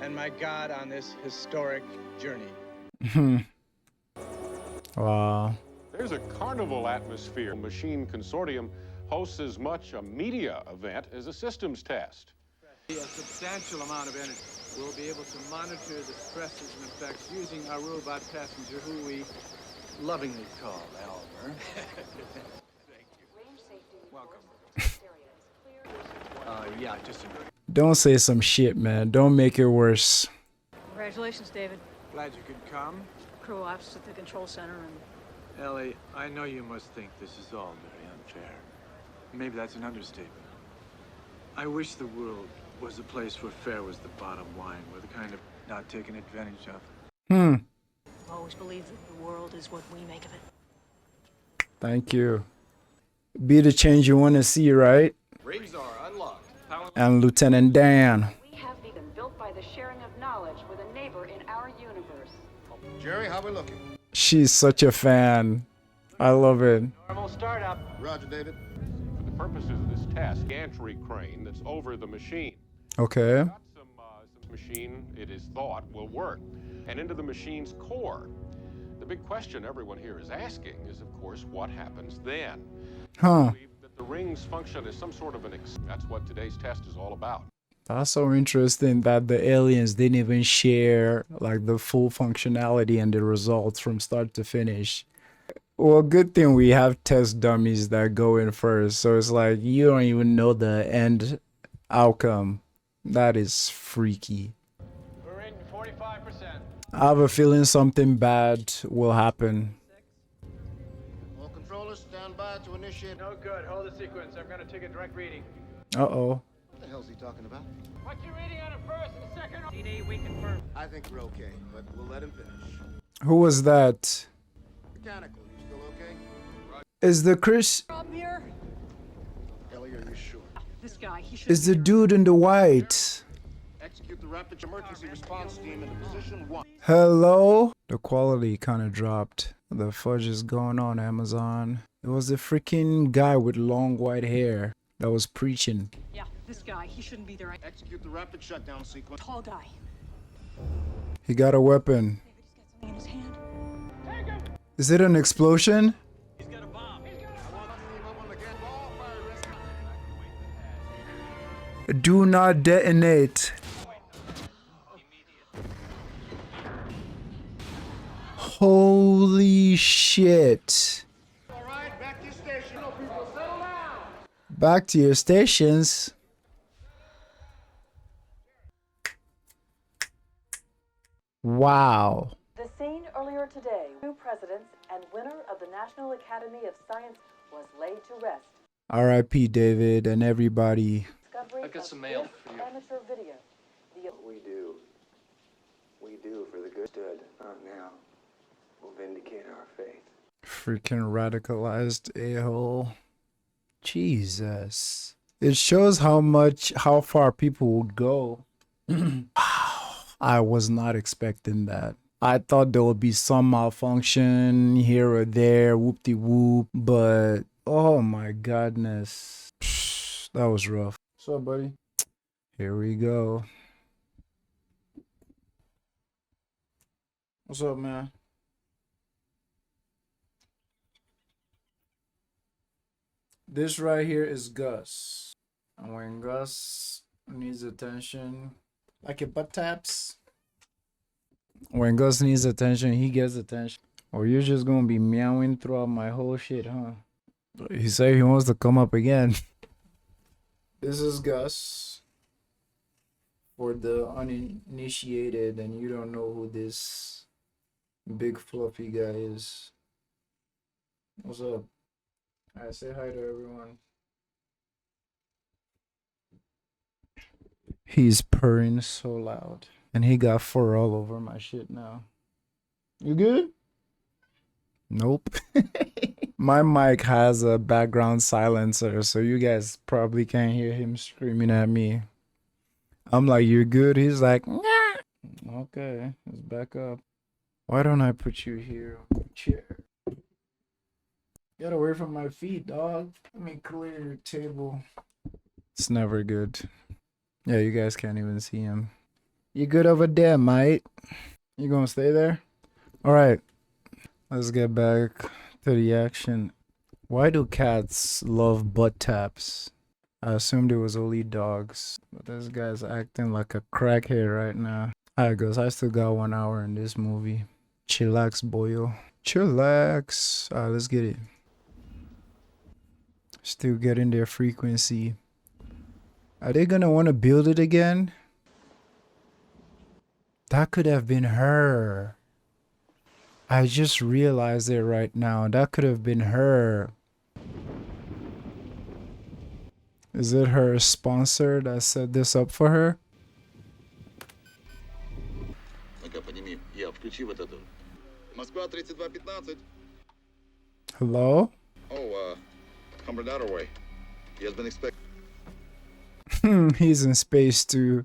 and my God on this historic journey. Wow. There's a carnival atmosphere. Machine Consortium hosts as much a media event as a systems test. A substantial amount of energy. We'll be able to monitor the stresses and effects using our robot passenger, who we lovingly call Elmer. Thank you. Welcome. Yeah, just a minute. Don't say some shit, man. Don't make it worse. Congratulations, David. Glad you could come. Crew ops at the control center and... Ellie, I know you must think this is all very unfair. Maybe that's an understatement. I wish the world was a place where fair was the bottom line, where the kind of not taken advantage of. I've always believed that the world is what we make of it. Thank you. Be the change you want to see, right? Rings are unlocked. And Lieutenant Dan. We have been built by the sharing of knowledge with a neighbor in our universe. Jerry, how we looking? She's such a fan. I love it. Normal startup. Roger, David. For the purposes of this test, gantry crane that's over the machine. Okay. Got some machine, it is thought, will work. And into the machine's core. The big question everyone here is asking is, of course, what happens then? Huh. That the rings function as some sort of that's what today's test is all about. That's so interesting that the aliens didn't even share like the full functionality and the results from start to finish. Well, good thing we have test dummies that go in first. So it's like you don't even know the end outcome. That is freaky. We're in 45%. I have a feeling something bad will happen. All controllers, stand by to initiate. No good. Hold the sequence. I'm going to take a direct reading. Uh-oh. What the hell's he talking about? What's your reading on it first and second? CD, we confirm. I think we're okay, but we'll let him finish. Who was that? Mechanical, you still okay? Is the Chris... Rob here? Ellie, are you sure? This guy, he should... Is the dude in the white? Execute the rapid emergency response team into position 1. Hello? The quality kind of dropped. The fudge is going on, Amazon. It was the freaking guy with long white hair that was preaching. Yeah, this guy, he shouldn't be there. Execute the rapid shutdown sequence. Tall guy. He got a weapon. Something in his hand. Is it an explosion? He's got a bomb. Do not detonate. Holy shit. All right, back to your station. People, settle down. Back to your stations. Wow. The scene earlier today, two presidents and winner of the National Academy of Science was laid to rest. R.I.P. David and everybody. I've got some mail for you. Amateur video. We do for the good stood. Now, we'll vindicate our faith. Freaking radicalized a-hole. Jesus. It shows how far people would go. Wow. I was not expecting that. I thought there would be some malfunction here or there, whoop-de-whoop, but oh my goodness. That was rough. What's up, buddy? Here we go. What's up, man? This right here is Gus. And when Gus needs attention, like it butt taps. When Gus needs attention, he gets attention. Or you're just gonna be meowing throughout my whole shit, huh? He said he wants to come up again. This is Gus. For the uninitiated and you don't know who this big fluffy guy is. What's up? I say hi to everyone. He's purring so loud. And he got fur all over my shit now. You good? Nope. My mic has a background silencer, so you guys probably can't hear him screaming at me. I'm like, you're good? He's like, nah. Okay, let's back up. Why don't I put you here on the chair? Get away from my feet, dog. Let me clear your table. It's never good. Yeah, you guys can't even see him. You good over there, mate? You gonna stay there? Alright. Let's get back to the action. Why do cats love butt taps? I assumed it was only dogs. But this guy's acting like a crackhead right now. Alright, guys, I still got 1 hour in this movie. Chillax, boyo. Chillax. Alright, let's get it. Still getting their frequency. Are they gonna want to build it again? That could have been her. I just realized it right now. That could have been her. Is it her sponsor that set this up for her? Hello? Oh, Comrade Way. He has been expected. He's in space too.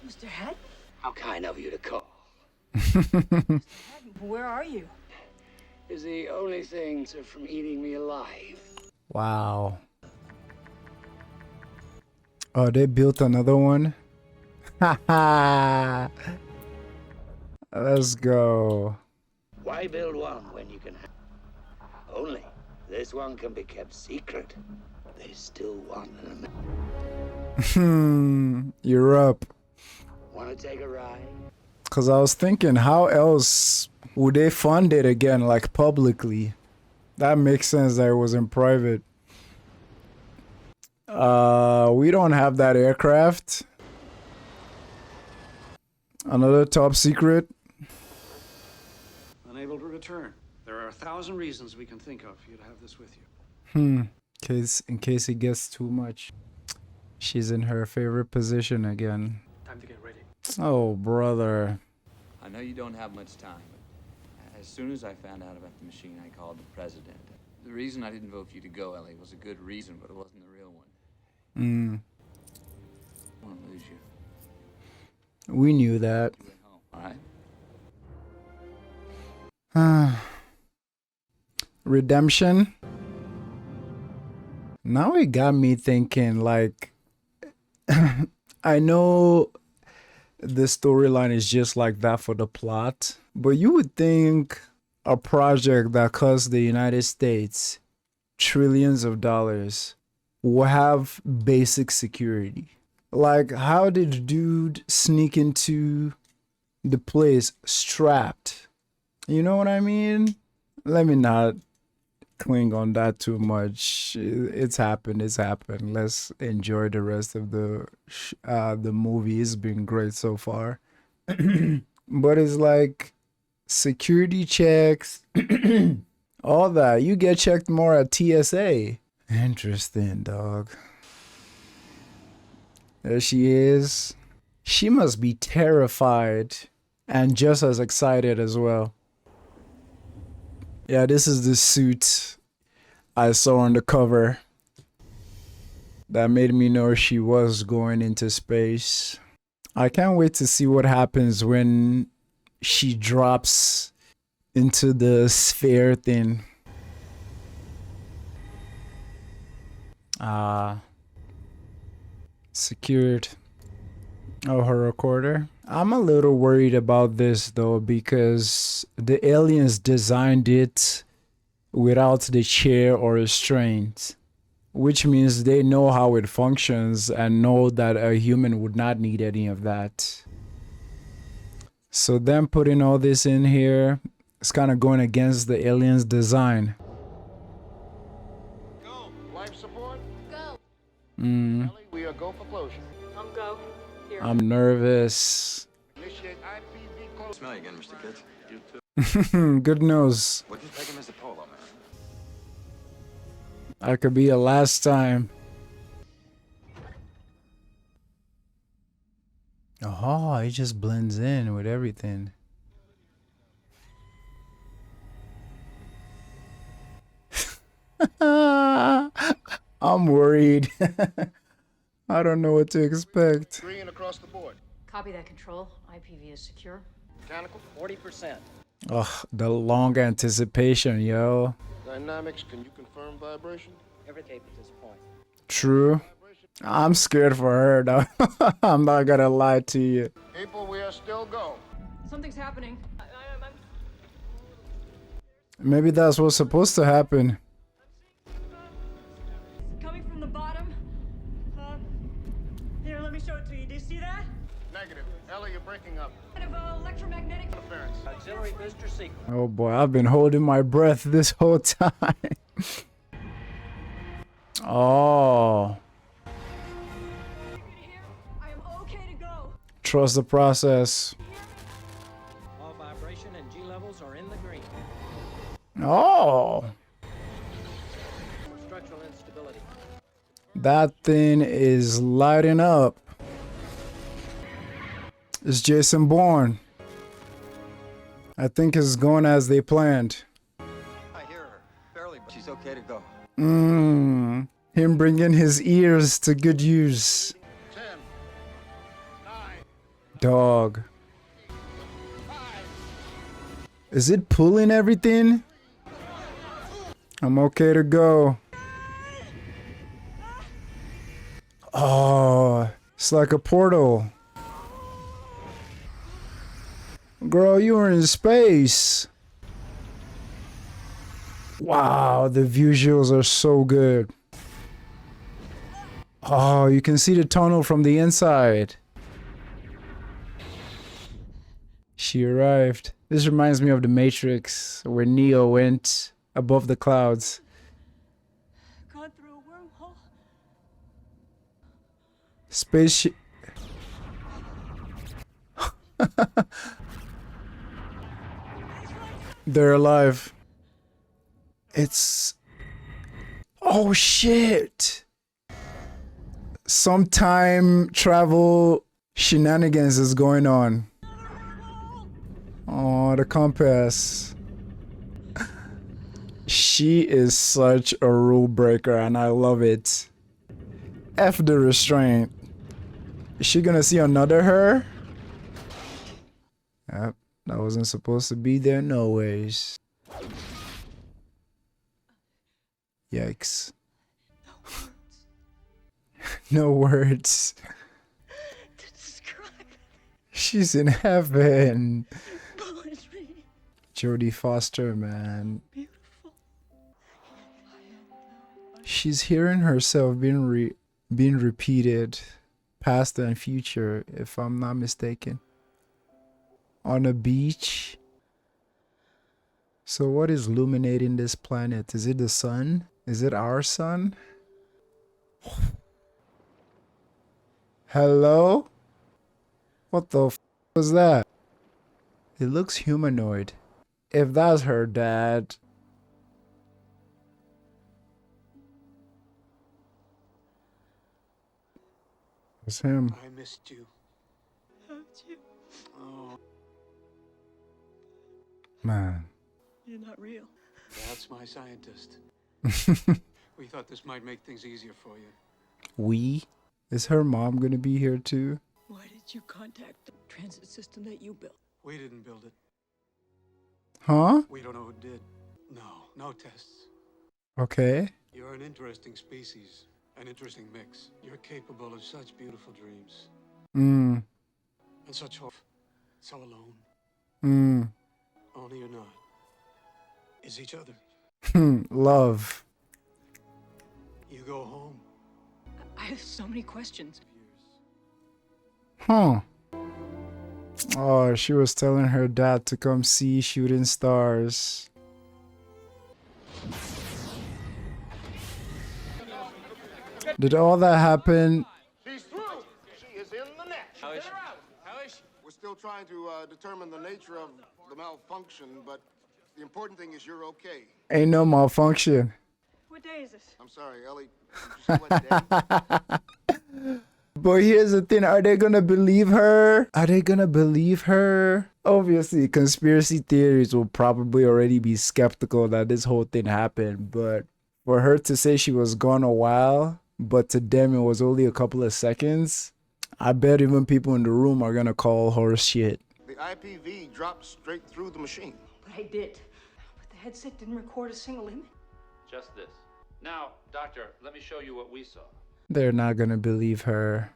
Mr. Head? How kind of you to call. Where are you? Is the only thing from eating me alive. Wow. Oh, they built another one? Haha. Let's go. Why build one when you can have only? This one can be kept secret. There's still one. You're up. Want to take a ride? Cause I was thinking, how else would they fund it again, like publicly? That makes sense that it was in private. We don't have that aircraft. Another top secret. Unable to return. There are 1,000 reasons we can think of for you to have this with you. In case it gets too much. She's in her favorite position again. Time to get ready. Oh, brother. I know you don't have much time, but as soon as I found out about the machine, I called the president. The reason I didn't vote for you to go, Ellie, was a good reason, but it wasn't the real one. I want to lose you. We knew that. All right? Redemption. Now it got me thinking, like, I know the storyline is just like that for the plot, but you would think a project that costs the United States trillions of dollars will have basic security. Like, how did dude sneak into the place strapped? You know what I mean? Let me not cling on that too much. It's happened. Let's enjoy the rest of the movie. It's been great so far. But it's like security checks, all that. You get checked more at TSA. Interesting, dog. There she is. She must be terrified and just as excited as well. Yeah, this is the suit I saw on the cover that made me know she was going into space. I can't wait to see what happens when she drops into the sphere thing. Secured. Oh, her recorder. I'm a little worried about this though, because the aliens designed it without the chair or restraints, which means they know how it functions and know that a human would not need any of that. So them putting all this in here, it's kind of going against the aliens' design. Go. Life support. Go. Mm. Ellie, we are go for closure. I'm go. Here. I'm nervous. Initiate IPV close. Smell you again, Mr. Kitts. You too. Good news. Wouldn't take him as a polo, man. That could be a last time. Oh, it just blends in with everything. I'm worried. I don't know what to expect. Green across the board. Copy that, Control. IPV is secure. Mechanical, 40%. Ugh, the long anticipation, yo. Dynamics, can you confirm vibration? Every tape at this point. True. I'm scared for her, though. I'm not gonna lie to you. People, we are still go. Something's happening. Maybe that's what's supposed to happen. Coming from the bottom. Here, let me show it to you. Do you see that? Negative. Ellie, you're breaking up. Kind of electromagnetic Interference. Auxiliary booster sequence. Oh boy, I've been holding my breath this whole time. Oh. I am okay to go. Trust the process. All vibration and G levels are in the green. Oh. Structural instability. That thing is lighting up. It's Jason Bourne. I think it's going as they planned. I hear her. Barely, but she's okay to go. Him bringing his ears to good use. 10, 9, Dog. Is it pulling everything? I'm okay to go. Oh, it's like a portal. Girl, you were in space. Wow, the visuals are so good. Oh, you can see the tunnel from the inside. She arrived. This reminds me of The Matrix, where Neo went above the clouds. Gone through a wormhole. Spaceship. They're alive. It's... Oh shit! Some time travel shenanigans is going on. Oh, the compass. She is such a rule breaker and I love it. F the restraint. Is she gonna see another her? Yep, that wasn't supposed to be there no ways. Yikes. No words. To describe She's in heaven. poetry. Jodie Foster, man. Beautiful. She's hearing herself being repeated, past and future, if I'm not mistaken. On a beach. So what is illuminating this planet? Is it the sun? Is it our sun? Hello? What the f was that? It looks humanoid. If that's her dad. It's him. I missed you. Haven't you? Oh, Man. You're not real. that's my scientist. We thought this might make things easier for you. We? Is her mom gonna be here too? Why did you contact the transit system that you built? We didn't build it. Huh? We don't know who did. No tests. Okay. You're an interesting species, an interesting mix. You're capable of such beautiful dreams. Mm. And such hope. So alone. Mm. Only you're not. Is each other. Love. You go home. I have so many questions. Huh. Oh, she was telling her dad to come see Shooting Stars. Did all that happen? She's through. She is in the net. How is she? How is she? We're still trying to determine the nature of the malfunction, but the important thing is you're okay. Ain't no malfunction. What day is it? I'm sorry, Ellie. Did you say what day? But here's the thing, are they gonna believe her? Are they gonna believe her? Obviously, conspiracy theories will probably already be skeptical that this whole thing happened, but for her to say she was gone a while, but to them it was only a couple of seconds, I bet even people in the room are gonna call horse shit. The IPV dropped straight through the machine. But I did. But the headset didn't record a single image. Just this. Now, Doctor, let me show you what we saw. They're not gonna believe her.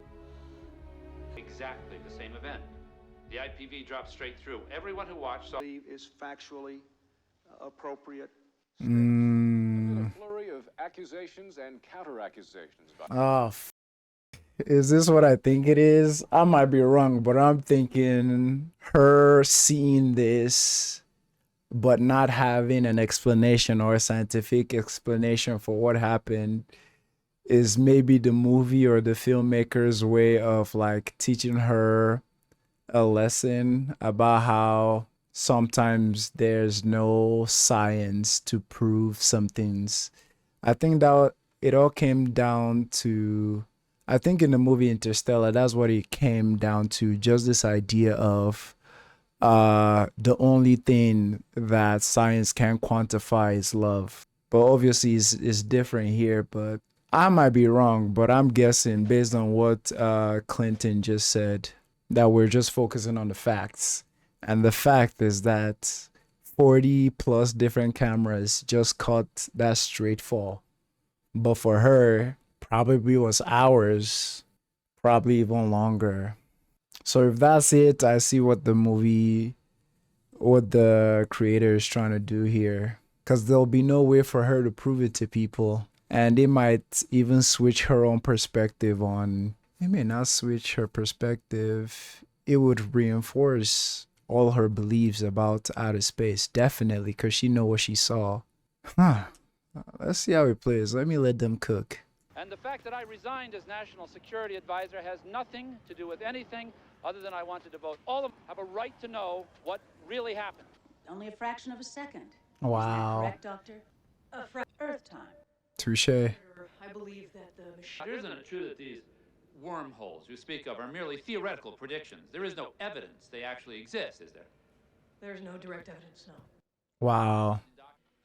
Exactly the same event. The IPV dropped straight through. Everyone who watched saw. Is factually appropriate. A flurry of accusations and counter-accusations. Oh, is this what I think it is? I might be wrong, but I'm thinking her seeing this but not having an explanation or a scientific explanation for what happened is maybe the movie or the filmmaker's way of like teaching her a lesson about how sometimes there's no science to prove some things. I think that it all came down to, I think in the movie Interstellar, that's what it came down to, just this idea of the only thing that science can quantify is love. But obviously it's different here, but I might be wrong, but I'm guessing based on what Clinton just said that we're just focusing on the facts. And the fact is that 40 plus different cameras just caught that straight fall. But for her, probably was hours, probably even longer. So if that's it, I see what the movie, what the creator is trying to do here. Because there'll be no way for her to prove it to people. And they might even switch her own perspective on, it may not switch her perspective. It would reinforce all her beliefs about outer space, definitely, because she know what she saw. Huh. Let's see how it plays. Let me let them cook. And the fact that I resigned as National Security Advisor has nothing to do with anything other than I want to devote all of them have a right to know what really happened. Only a fraction of a second. Wow. Correct, Doctor? Earth time. Touche. I believe that the machine... Isn't it true that these wormholes you speak of are merely theoretical predictions? There is no evidence they actually exist, is there? There's no direct evidence, no. Wow.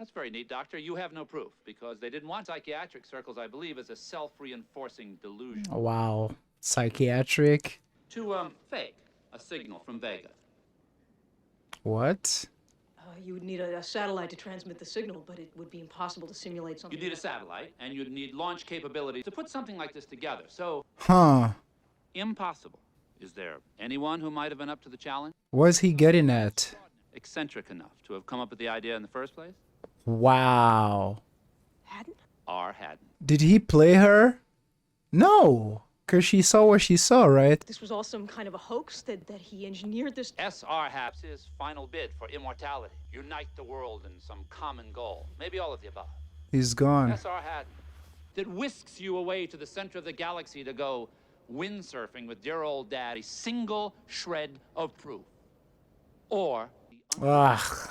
That's very neat, Doctor. You have no proof, because they didn't want psychiatric circles, I believe, as a self-reinforcing delusion. Wow. Psychiatric? To, fake a signal from Vega. What? You would need a satellite to transmit the signal, but it would be impossible to simulate something. You'd need a satellite, and you'd need launch capability to put something like this together. So, impossible. Is there anyone who might have been up to the challenge? What's he getting at? Eccentric enough to have come up with the idea in the first place? Wow. Hadden? R. Hadden. Did he play her? No. Because she saw what she saw, right? This was all some kind of a hoax that he engineered this... S.R. Haps his final bid for immortality. Unite the world in some common goal. Maybe all of the above. He's gone. S.R. Hadden. That whisks you away to the center of the galaxy to go windsurfing with dear old dad. A single shred of proof. Or... Ugh.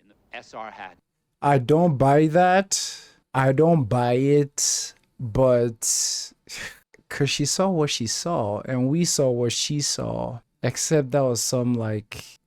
In the S.R. Hadden. I don't buy that. I don't buy it. But... Because she saw what she saw, and we saw what she saw. Except that was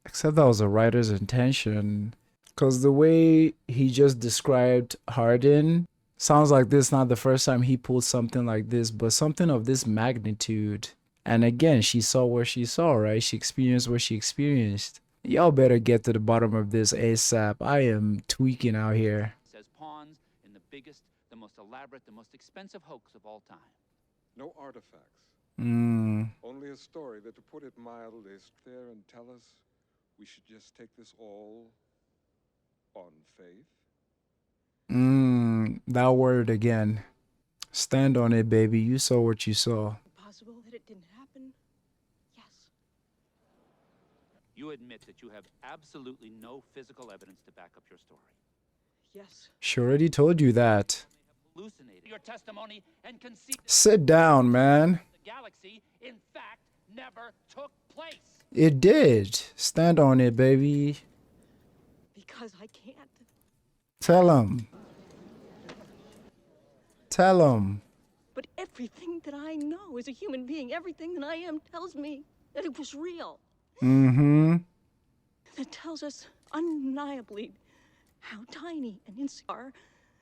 except that was a writer's intention. Because the way he just described Harden, sounds like this is not the first time he pulled something like this, but something of this magnitude. And again, she saw what she saw, right? She experienced what she experienced. Y'all better get to the bottom of this ASAP. I am tweaking out here. Says pawns in the biggest, the most elaborate, the most expensive hoax of all time. No artifacts. Mm. Only a story that, to put it mildly, is there and tell us we should just take this all on faith. That word again. Stand on it, baby. You saw what you saw. Possible that it didn't happen? Yes. You admit that you have absolutely no physical evidence to back up your story. Yes. She already told you that. Hallucinated your testimony and conceded Sit down, man. the galaxy, in fact, never took place. It did. Stand on it, baby. Because I can't. Tell him. Tell him. But everything that I know as a human being, everything that I am tells me that it was real. Mm-hmm. That tells us undeniably how tiny and insecure are,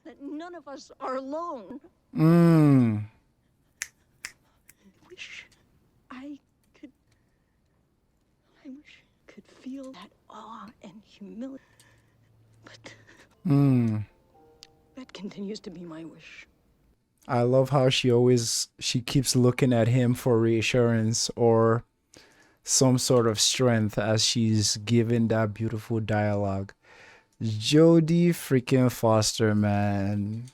that none of us are alone. Mm. I wish I could feel that awe and humility. But that continues to be my wish. I love how she keeps looking at him for reassurance or some sort of strength as she's giving that beautiful dialogue. Jodie freaking Foster, man.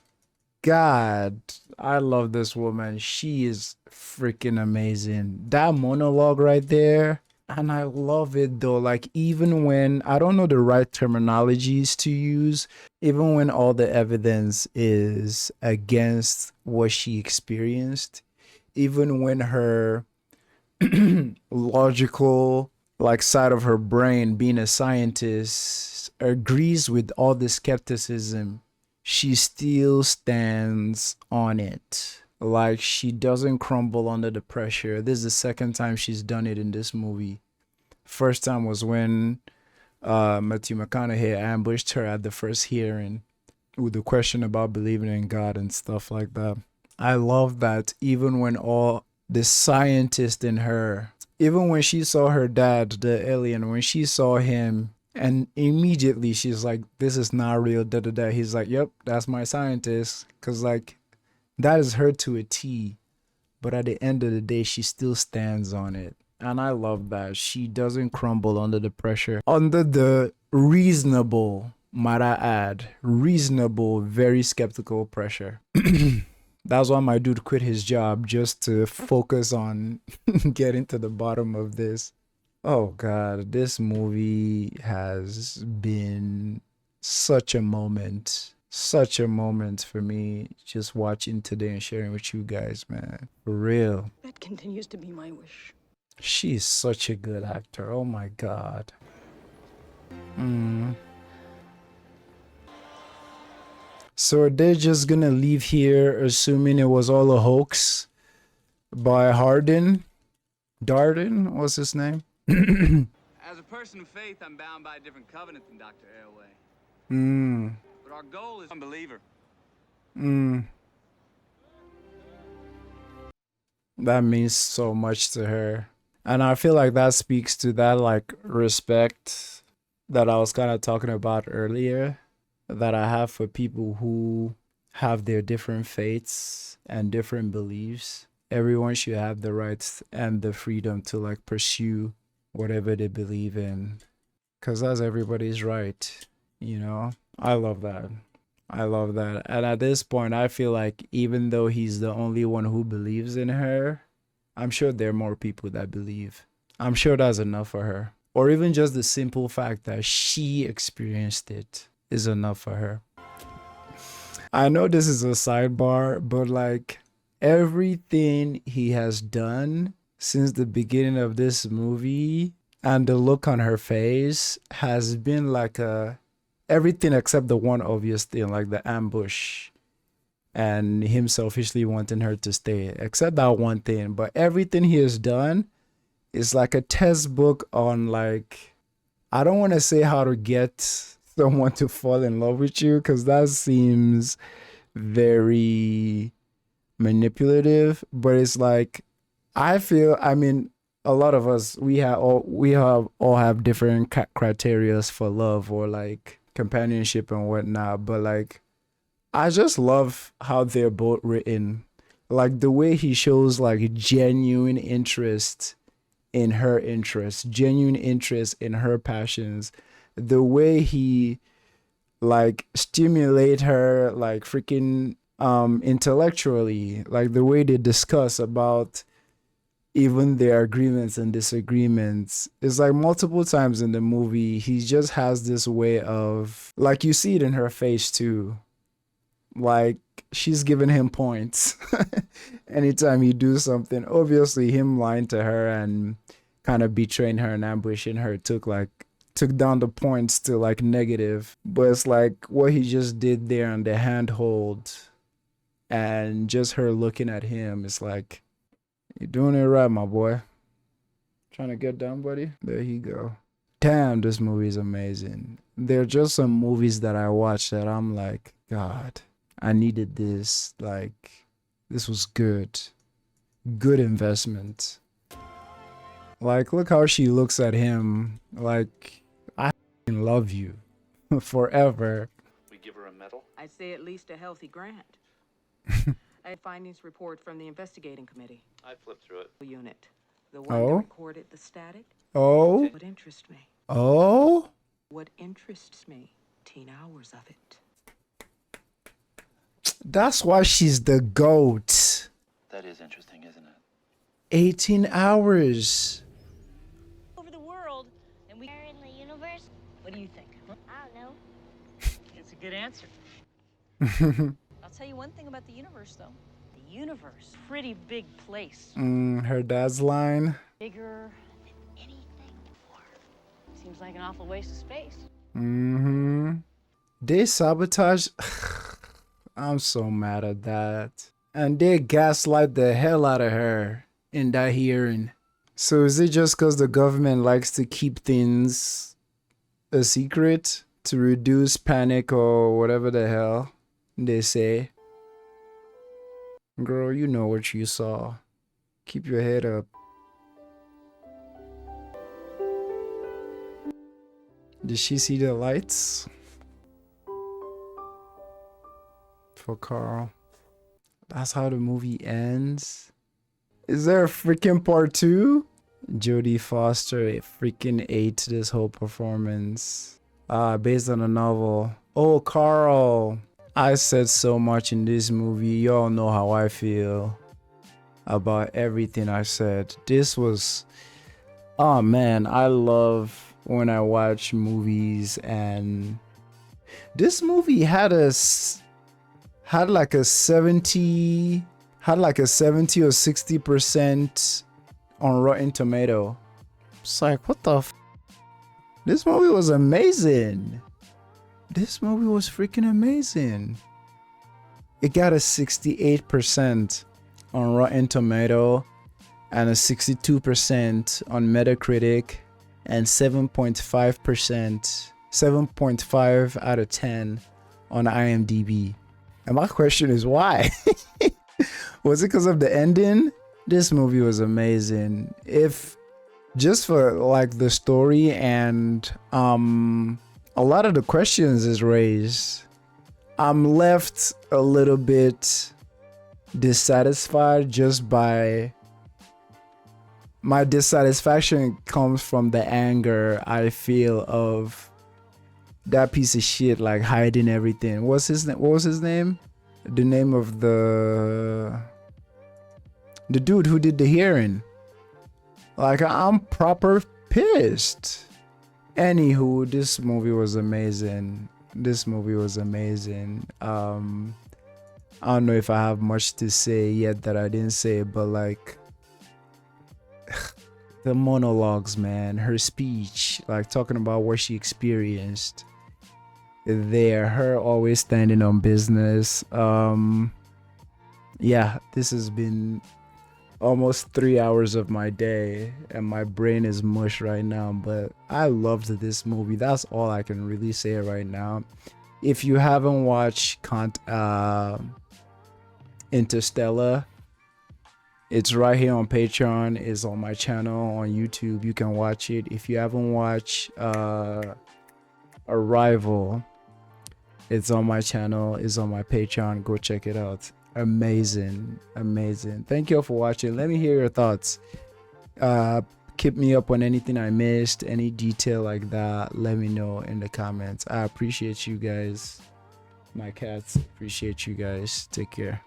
God, I love this woman. She is freaking amazing. That monologue right there. And I love it though. Like, even when I don't know the right terminologies to use, even when all the evidence is against what she experienced, even when her logical like side of her brain, being a scientist, agrees with all the skepticism, she still stands on it. Like, she doesn't crumble under the pressure. This is the second time she's done it in this movie. First time was when Matthew McConaughey ambushed her at the first hearing with the question about believing in God and stuff like that. I love that even when all the scientist in her, even when she saw her dad, the alien, when she saw him, and immediately she's like, this is not real, da da da. He's like, yep, that's my scientist. Because, like, that is her to a T. But at the end of the day, she still stands on it. And I love that. She doesn't crumble under the pressure. Under the reasonable, might I add, reasonable, very skeptical pressure. That's why my dude quit his job, just to focus on getting to the bottom of this. Oh God, this movie has been such a moment for me, just watching today and sharing with you guys, man. For real. That continues to be my wish. She's such a good actor. Oh my God. So they're just gonna leave here assuming it was all a hoax by Darden? What's his name? As a person of faith, I'm bound by a different covenant than Dr. Airway. But our goal is unbeliever. That means so much to her. And I feel like that speaks to that, like, respect that I was kind of talking about earlier, that I have for people who have their different faiths and different beliefs. Everyone should have the rights and the freedom to, like, pursue whatever they believe in, because that's everybody's right, you know? I love that. And at this point, I feel like even though he's the only one who believes in her, I'm sure there are more people that believe. I'm sure that's enough for her. Or even just the simple fact that she experienced it is enough for her. I know this is a sidebar, but, like, everything he has done since the beginning of this movie and the look on her face has been like everything except the one obvious thing, like the ambush and him selfishly wanting her to stay, except that one thing. But everything he has done is like a textbook on, like, I don't want to say how to get someone to fall in love with you, because that seems very manipulative, but it's like, I mean, a lot of us, we all have different criteria for love or, like, companionship and whatnot, but, like, I just love how they're both written. Like, the way he shows, like, genuine interest in her interests, genuine interest in her passions, the way he, like stimulate her like freaking intellectually, like the way they discuss about even their agreements and disagreements. It's like multiple times in the movie he just has this way of, like, you see it in her face too, like she's giving him points anytime he do something. Obviously him lying to her and kind of betraying her and ambushing her took down the points to like negative, but it's like what he just did there on the handhold and just her looking at him, it's like, you're doing it right, my boy. Trying to get down, buddy. There you go. Damn, this movie is amazing. There are just some movies that I watch that I'm like, God, I needed this. Like, this was good. Good investment. Like, look how she looks at him. Like, I love you forever. We give her a medal? I'd say at least a healthy grant. I had findings report from the investigating committee. I flipped through it. Unit. The one Oh? that recorded the static. Oh? What interests me? Oh? What interests me? 18 hours of it. That's why she's the GOAT. That is interesting, isn't it? 18 hours. Over the world, and we are in the universe. What do you think? I don't know. It's a good answer. I'll tell you one thing about the universe, though. The universe, pretty big place. Her dad's line. Bigger than anything before. Seems like an awful waste of space. They sabotage. I'm so mad at that. And they gaslight the hell out of her in that hearing. So is it just because the government likes to keep things a secret to reduce panic or whatever the hell they say? Girl, you know what you saw. Keep your head up. Did she see the lights? For Carl. That's how the movie ends. Is there a freaking part 2? Jodie Foster freaking ate this whole performance. Based on a novel. Oh, Carl. I said so much in this movie. Y'all know how I feel about everything I said. This was... Oh man, I love when I watch movies, and this movie had like a 70 or 60% on Rotten Tomato. It's like, what the f? This movie was amazing. This movie was freaking amazing. It got a 68% on Rotten Tomato and a 62% on Metacritic and 7.5 out of 10 on IMDb. And my question is why? Was it because of the ending? This movie was amazing. If just for like the story and a lot of the questions is raised, I'm left a little bit dissatisfied just by my dissatisfaction comes from the anger I feel of that piece of shit, like hiding everything. What was his name? The name of the dude who did the hearing. Like, I'm proper pissed. Anywho, this movie was amazing. This movie was amazing. I don't know if I have much to say yet that I didn't say, but like the monologues, man, her speech, like talking about what she experienced there, her always standing on business. Yeah, this has been almost 3 hours of my day and my brain is mush right now, but I loved this movie. That's all I can really say right now. If you haven't watched Interstellar, it's right here on Patreon. It's on my channel on YouTube. You can watch it. If you haven't watched Arrival, it's on my channel. It's on my Patreon. Go check it out. Amazing. Thank you all for watching. Let me hear your thoughts. Keep me up on anything I missed, any detail like that. Let me know in the comments. I appreciate you guys. My cats appreciate you guys. Take care.